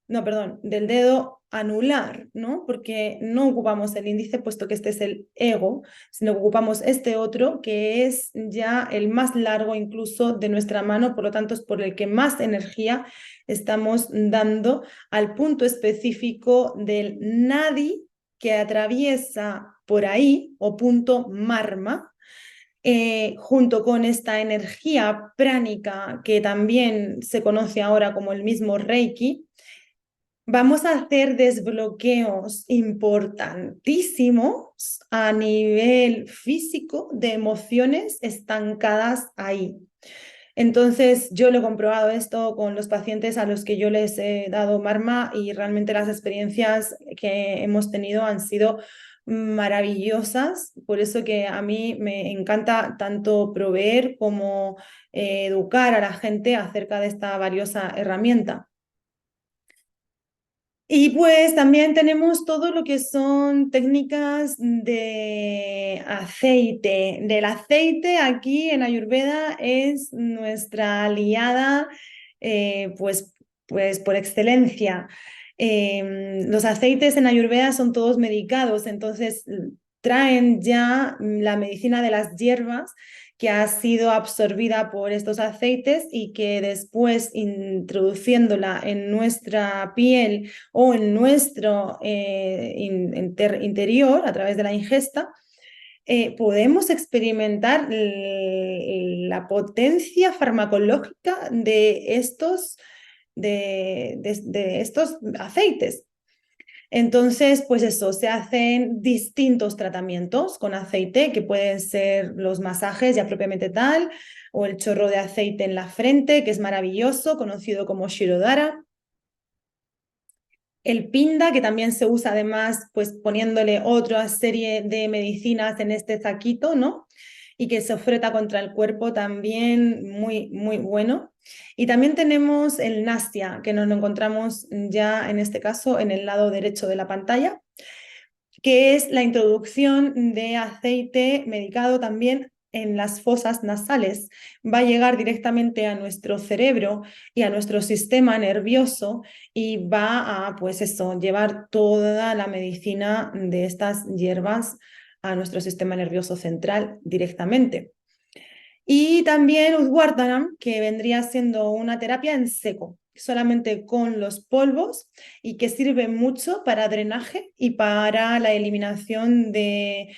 no, perdón, del dedo anular, ¿no? Porque no ocupamos el índice, puesto que este es el ego, sino que ocupamos este otro, que es ya el más largo incluso de nuestra mano, por lo tanto es por el que más energía estamos dando al punto específico del nadi que atraviesa por ahí, o punto marma, junto con esta energía pránica que también se conoce ahora como el mismo Reiki. Vamos a hacer desbloqueos importantísimos a nivel físico de emociones estancadas ahí. Entonces, yo lo he comprobado esto con los pacientes a los que yo les he dado Marma, y realmente las experiencias que hemos tenido han sido maravillosas. Por eso que a mí me encanta tanto proveer como educar a la gente acerca de esta valiosa herramienta. Y pues también tenemos todo lo que son técnicas de aceite. Del aceite aquí en Ayurveda es nuestra aliada, pues por excelencia. Los aceites en Ayurveda son todos medicados, entonces traen ya la medicina de las hierbas que ha sido absorbida por estos aceites y que después, introduciéndola en nuestra piel o en nuestro interior a través de la ingesta, podemos experimentar la potencia farmacológica de estos aceites. Entonces, pues eso, se hacen distintos tratamientos con aceite, que pueden ser los masajes ya propiamente tal, o el chorro de aceite en la frente, que es maravilloso, conocido como Shirodhara. El pinda, que también se usa además, pues poniéndole otra serie de medicinas en este saquito, ¿no? Y que se frota contra el cuerpo, también muy, muy bueno. Y también tenemos el Nastia, que nos lo encontramos ya en este caso en el lado derecho de la pantalla, que es la introducción de aceite medicado también en las fosas nasales. Va a llegar directamente a nuestro cerebro y a nuestro sistema nervioso, y va a, pues eso, llevar toda la medicina de estas hierbas a nuestro sistema nervioso central directamente. Y también Udvartanam, que vendría siendo una terapia en seco, solamente con los polvos, y que sirve mucho para drenaje y para la eliminación de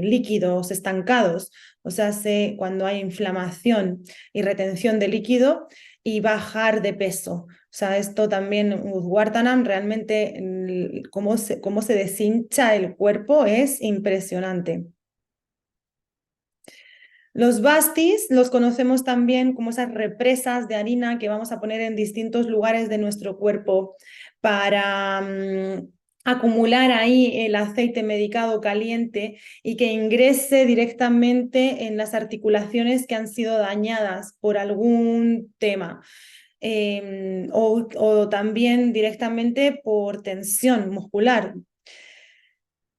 líquidos estancados. O sea, cuando hay inflamación y retención de líquido, y bajar de peso. O sea, esto también, Udvartanam, realmente cómo se deshincha el cuerpo es impresionante. Los bastis los conocemos también como esas represas de harina que vamos a poner en distintos lugares de nuestro cuerpo para acumular ahí el aceite medicado caliente y que ingrese directamente en las articulaciones que han sido dañadas por algún tema. o también directamente por tensión muscular.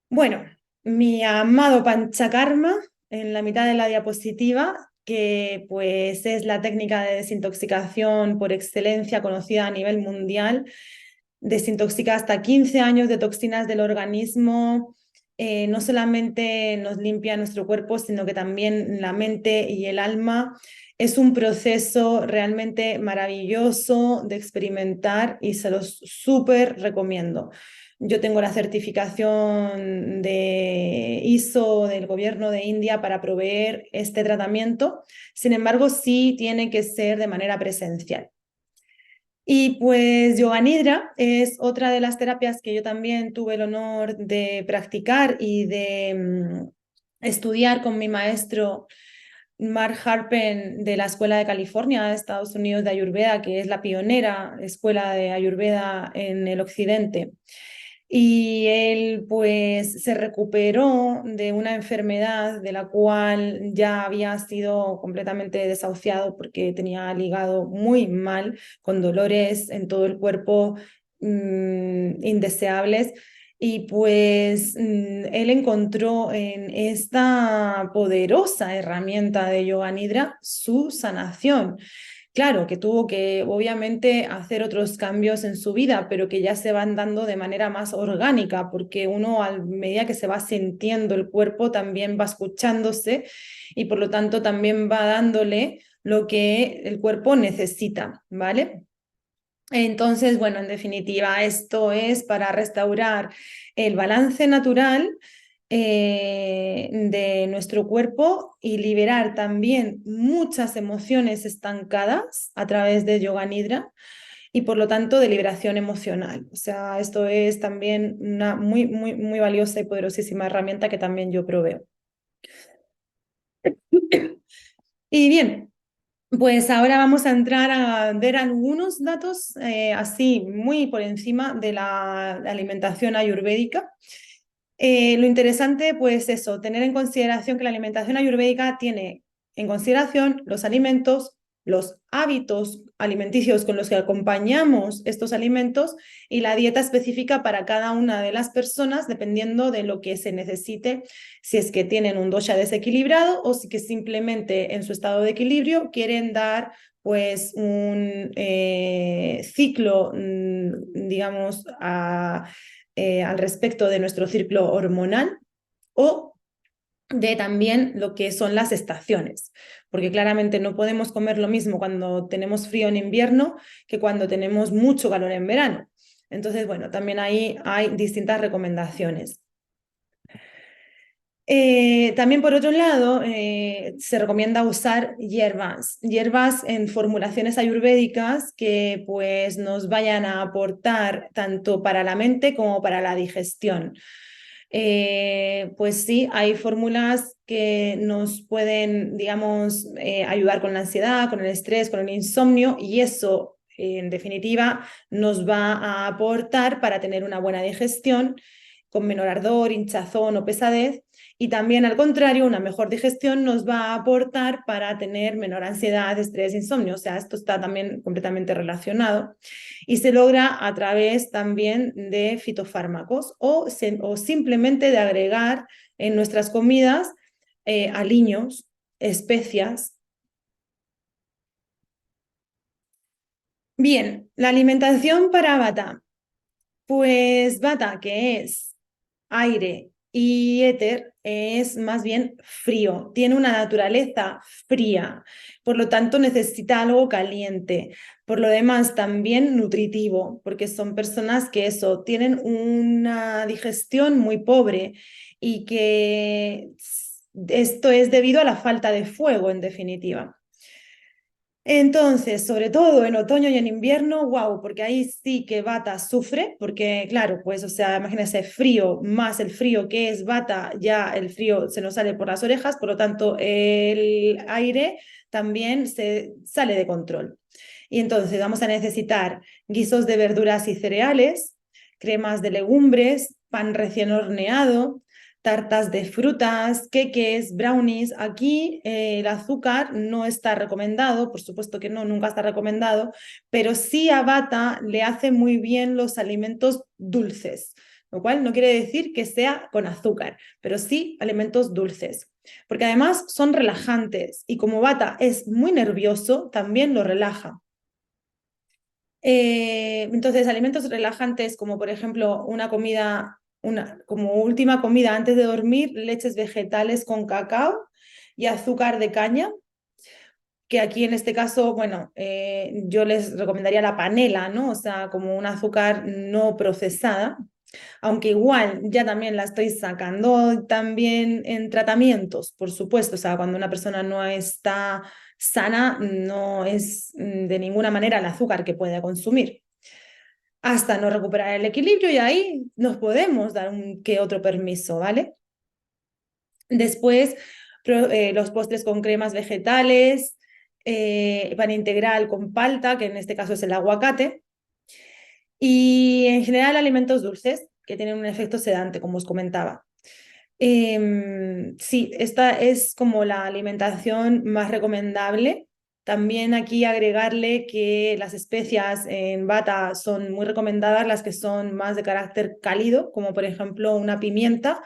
Bueno, mi amado Panchakarma en la mitad de la diapositiva, que pues es la técnica de desintoxicación por excelencia conocida a nivel mundial. Desintoxica hasta 15 años de toxinas del organismo. No solamente nos limpia nuestro cuerpo, sino que también la mente y el alma. Es un proceso realmente maravilloso de experimentar y se los súper recomiendo. Yo tengo la certificación de ISO del gobierno de India para proveer este tratamiento. Sin embargo, sí tiene que ser de manera presencial. Y pues Yoga Nidra es otra de las terapias que yo también tuve el honor de practicar y de estudiar con mi maestro Mark Harpen de la Escuela de California de Estados Unidos de Ayurveda, que es la pionera escuela de Ayurveda en el occidente. Y él pues se recuperó de una enfermedad de la cual ya había sido completamente desahuciado porque tenía el hígado muy mal, con dolores en todo el cuerpo indeseables. Y pues él encontró en esta poderosa herramienta de Yoga Nidra su sanación. Claro, que tuvo que obviamente hacer otros cambios en su vida, pero que ya se van dando de manera más orgánica, porque uno a medida que se va sintiendo el cuerpo también va escuchándose y por lo tanto también va dándole lo que el cuerpo necesita, ¿vale? Entonces, bueno, en definitiva, esto es para restaurar el balance natural de nuestro cuerpo y liberar también muchas emociones estancadas a través de Yoga Nidra y por lo tanto de liberación emocional. O sea, esto es también una muy, muy, muy valiosa y poderosísima herramienta que también yo proveo. Y bien, pues ahora vamos a entrar a ver algunos datos así muy por encima de la alimentación ayurvédica. Lo interesante, pues eso, tener en consideración que la alimentación ayurvédica tiene en consideración los alimentos, los hábitos alimenticios con los que acompañamos estos alimentos y la dieta específica para cada una de las personas, dependiendo de lo que se necesite, si es que tienen un dosha desequilibrado o si que simplemente en su estado de equilibrio quieren dar pues un ciclo, digamos, al respecto de nuestro ciclo hormonal o de también lo que son las estaciones, porque claramente no podemos comer lo mismo cuando tenemos frío en invierno que cuando tenemos mucho calor en verano. Entonces, bueno, también ahí hay distintas recomendaciones. También por otro lado, se recomienda usar hierbas en formulaciones ayurvédicas que pues nos vayan a aportar tanto para la mente como para la digestión. Pues sí, hay fórmulas que nos pueden, digamos, ayudar con la ansiedad, con el estrés, con el insomnio y eso, en definitiva, nos va a aportar para tener una buena digestión con menor ardor, hinchazón o pesadez. Y también, al contrario, una mejor digestión nos va a aportar para tener menor ansiedad, estrés, insomnio. O sea, esto está también completamente relacionado y se logra a través también de fitofármacos o simplemente de agregar en nuestras comidas aliños, especias. Bien, la alimentación para Vata. Pues Vata, que es aire y éter, es más bien frío, tiene una naturaleza fría, por lo tanto necesita algo caliente. Por lo demás, también nutritivo, porque son personas que eso, tienen una digestión muy pobre y que esto es debido a la falta de fuego, en definitiva. Entonces, sobre todo en otoño y en invierno, wow, porque ahí sí que Bata sufre, porque claro, pues, o sea, imagínense frío más el frío que es Bata, ya el frío se nos sale por las orejas, por lo tanto, el aire también se sale de control. Y entonces vamos a necesitar guisos de verduras y cereales, cremas de legumbres, pan recién horneado, tartas de frutas, queques, brownies. Aquí el azúcar no está recomendado, por supuesto que no, nunca está recomendado, pero sí a Bata le hace muy bien los alimentos dulces, lo cual no quiere decir que sea con azúcar, pero sí alimentos dulces, porque además son relajantes y como Bata es muy nervioso, también lo relaja. Entonces, alimentos relajantes como por ejemplo una comida, como última comida antes de dormir, leches vegetales con cacao y azúcar de caña, que aquí en este caso, bueno, yo les recomendaría la panela, ¿no? O sea, como un azúcar no procesada, aunque igual ya también la estoy sacando también en tratamientos, por supuesto, o sea, cuando una persona no está sana, no es de ninguna manera el azúcar que puede consumir, hasta no recuperar el equilibrio y ahí nos podemos dar un que otro permiso, ¿vale? Después, los postres con cremas vegetales, pan integral con palta, que en este caso es el aguacate, y en general alimentos dulces que tienen un efecto sedante, como os comentaba. Sí, esta es como la alimentación más recomendable. También aquí agregarle que las especias en bata son muy recomendadas, las que son más de carácter cálido, como por ejemplo una pimienta,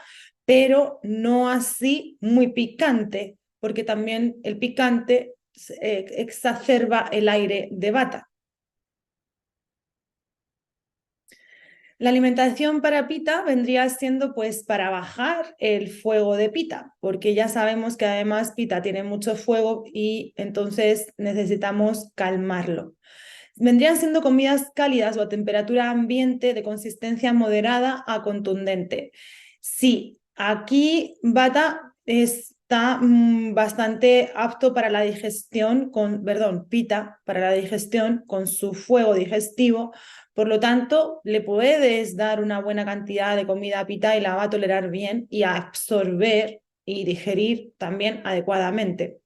pero no así muy picante, porque también el picante exacerba el aire de bata. La alimentación para pita vendría siendo pues para bajar el fuego de pita, porque ya sabemos que además pita tiene mucho fuego y entonces necesitamos calmarlo. Vendrían siendo comidas cálidas o a temperatura ambiente de consistencia moderada a contundente. Sí, aquí bata está bastante apto para la digestión, perdón, pita para la digestión con su fuego digestivo. Por lo tanto, le puedes dar una buena cantidad de comida pita y la va a tolerar bien y a absorber y digerir también adecuadamente.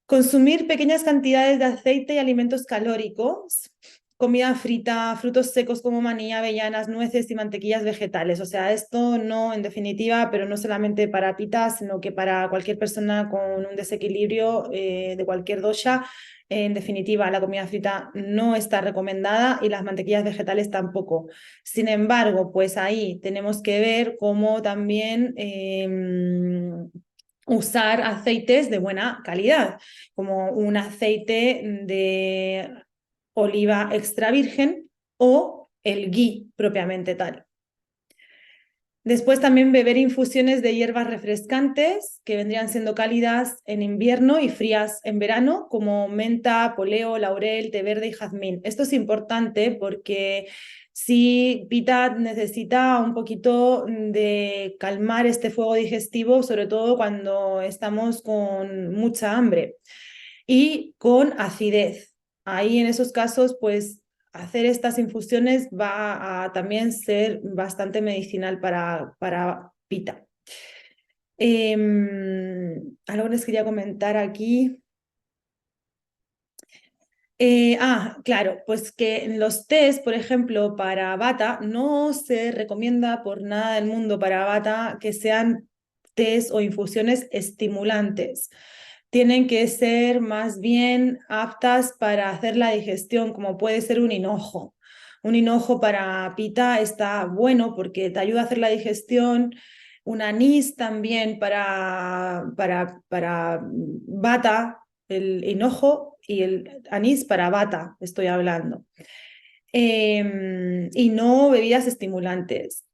Consumir pequeñas cantidades de aceite y alimentos calóricos, comida frita, frutos secos como maní, avellanas, nueces y mantequillas vegetales. O sea, esto no, en definitiva, pero no solamente para pita, sino que para cualquier persona con un desequilibrio de cualquier dosha. En definitiva, la comida frita no está recomendada y las mantequillas vegetales tampoco. Sin embargo, pues ahí tenemos que ver cómo también usar aceites de buena calidad, como un aceite de oliva extra virgen o el ghee propiamente tal. Después también beber infusiones de hierbas refrescantes que vendrían siendo cálidas en invierno y frías en verano, como menta, poleo, laurel, té verde y jazmín. Esto es importante porque si Pita necesita un poquito de calmar este fuego digestivo, sobre todo cuando estamos con mucha hambre y con acidez. Ahí en esos casos, pues hacer estas infusiones va a también ser bastante medicinal para Pita. Algo les quería comentar aquí. Claro, pues que en los tés, por ejemplo, para bata, no se recomienda por nada del mundo para bata que sean tés o infusiones estimulantes. Tienen que ser más bien aptas para hacer la digestión, como puede ser un hinojo. Un hinojo para pita está bueno porque te ayuda a hacer la digestión. Un anís también para bata, el hinojo y el anís para bata, estoy hablando. Y no bebidas estimulantes.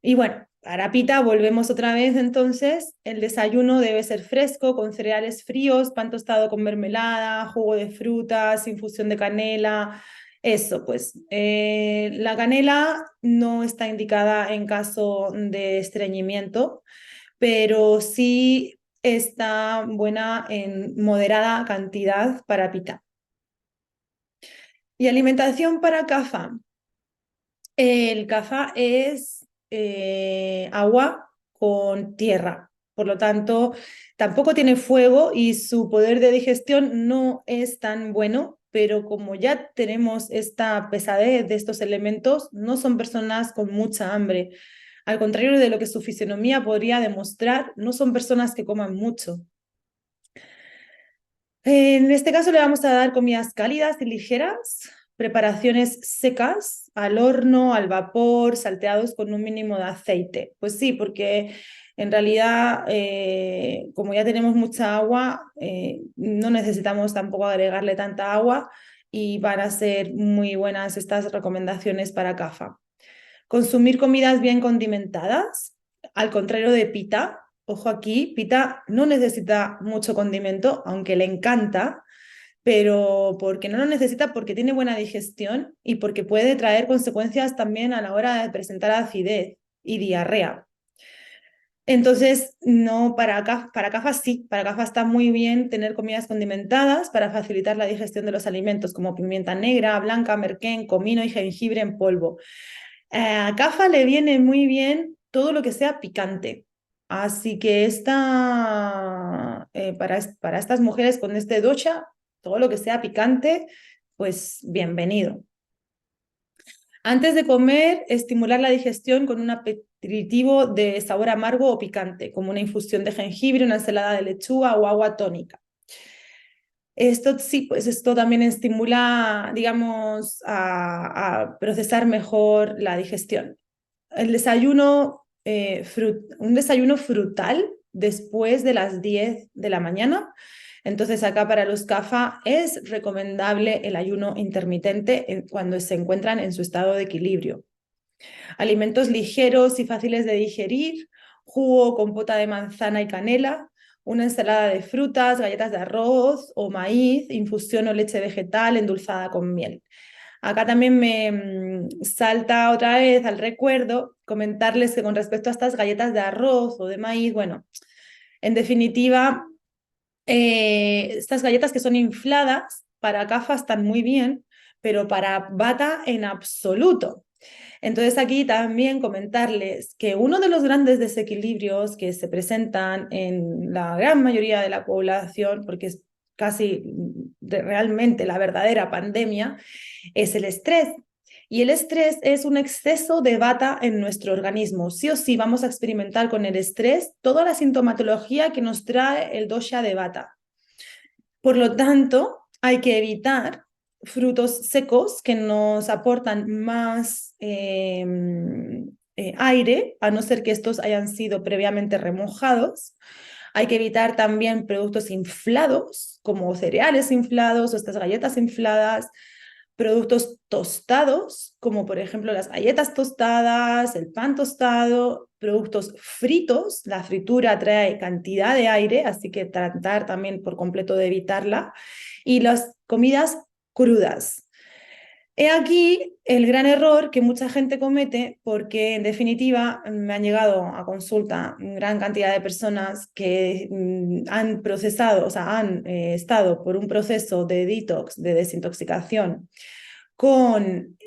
Y bueno, para pita volvemos otra vez entonces. El desayuno debe ser fresco, con cereales fríos, pan tostado con mermelada, jugo de frutas, infusión de canela. Eso, pues la canela no está indicada en caso de estreñimiento, pero sí está buena en moderada cantidad para pita. Y alimentación para CAFA. El CAFA es agua con tierra, por lo tanto, tampoco tiene fuego y su poder de digestión no es tan bueno, pero como ya tenemos esta pesadez de estos elementos, no son personas con mucha hambre. Al contrario de lo que su fisionomía podría demostrar, no son personas que coman mucho. En este caso le vamos a dar comidas cálidas y ligeras, preparaciones secas, al horno, al vapor, salteados con un mínimo de aceite. Pues sí, porque en realidad, como ya tenemos mucha agua, no necesitamos tampoco agregarle tanta agua y van a ser muy buenas estas recomendaciones para CAFA. Consumir comidas bien condimentadas, al contrario de Pita. Ojo aquí, Pita no necesita mucho condimento, aunque le encanta, pero porque no lo necesita, porque tiene buena digestión y porque puede traer consecuencias también a la hora de presentar acidez y diarrea. Entonces, no, para CAFA sí, para CAFA está muy bien tener comidas condimentadas para facilitar la digestión de los alimentos, como pimienta negra, blanca, merquén, comino y jengibre en polvo. A CAFA le viene muy bien todo lo que sea picante. Así que para estas mujeres con este dosha, todo lo que sea picante, pues bienvenido. Antes de comer, estimular la digestión con un aperitivo de sabor amargo o picante, como una infusión de jengibre, una ensalada de lechuga o agua tónica. Esto sí, pues esto también estimula, digamos, a procesar mejor la digestión. El desayuno, un desayuno frutal después de las 10 de la mañana. Entonces acá para los CAFA es recomendable el ayuno intermitente cuando se encuentran en su estado de equilibrio. Alimentos ligeros y fáciles de digerir, jugo, compota de manzana y canela, una ensalada de frutas, galletas de arroz o maíz, infusión o leche vegetal endulzada con miel. Acá también me salta otra vez al recuerdo comentarles que con respecto a estas galletas de arroz o de maíz, bueno, en definitiva, estas galletas que son infladas para CAFA están muy bien, pero para bata en absoluto. Entonces aquí también comentarles que uno de los grandes desequilibrios que se presentan en la gran mayoría de la población, porque es casi realmente la verdadera pandemia, es el estrés. Y el estrés es un exceso de bata en nuestro organismo. Sí o sí vamos a experimentar con el estrés toda la sintomatología que nos trae el dosha de bata. Por lo tanto, hay que evitar frutos secos que nos aportan más aire, a no ser que estos hayan sido previamente remojados. Hay que evitar también productos inflados, como cereales inflados o estas galletas infladas, productos tostados, como por ejemplo las galletas tostadas, el pan tostado, productos fritos. La fritura trae cantidad de aire, así que tratar también por completo de evitarla. Y las comidas crudas. He aquí el gran error que mucha gente comete porque en definitiva me han llegado a consulta gran cantidad de personas que han procesado, o sea, han estado por un proceso de detox, de desintoxicación con,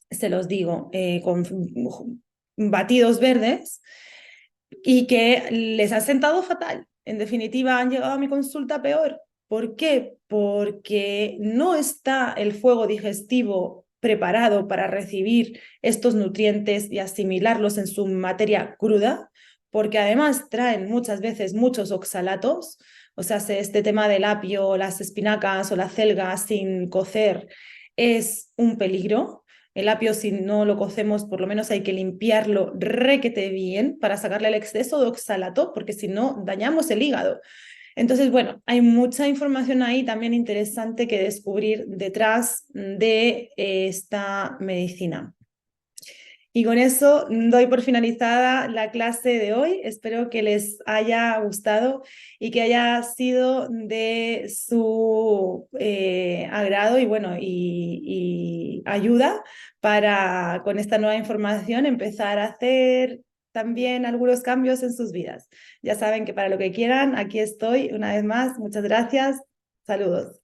se los digo, con batidos verdes y que les ha sentado fatal. En definitiva, han llegado a mi consulta peor. ¿Por qué? Porque no está el fuego digestivo preparado para recibir estos nutrientes y asimilarlos en su materia cruda, porque además traen muchas veces muchos oxalatos, o sea, este tema del apio, las espinacas o la celga sin cocer es un peligro. El apio, si no lo cocemos, por lo menos hay que limpiarlo requete bien para sacarle el exceso de oxalato, porque si no, dañamos el hígado. Entonces, bueno, hay mucha información ahí también interesante que descubrir detrás de esta medicina. Y con eso doy por finalizada la clase de hoy. Espero que les haya gustado y que haya sido de su agrado y bueno, y ayuda para con esta nueva información empezar a hacer también algunos cambios en sus vidas. Ya saben que para lo que quieran, aquí estoy una vez más. Muchas gracias. Saludos.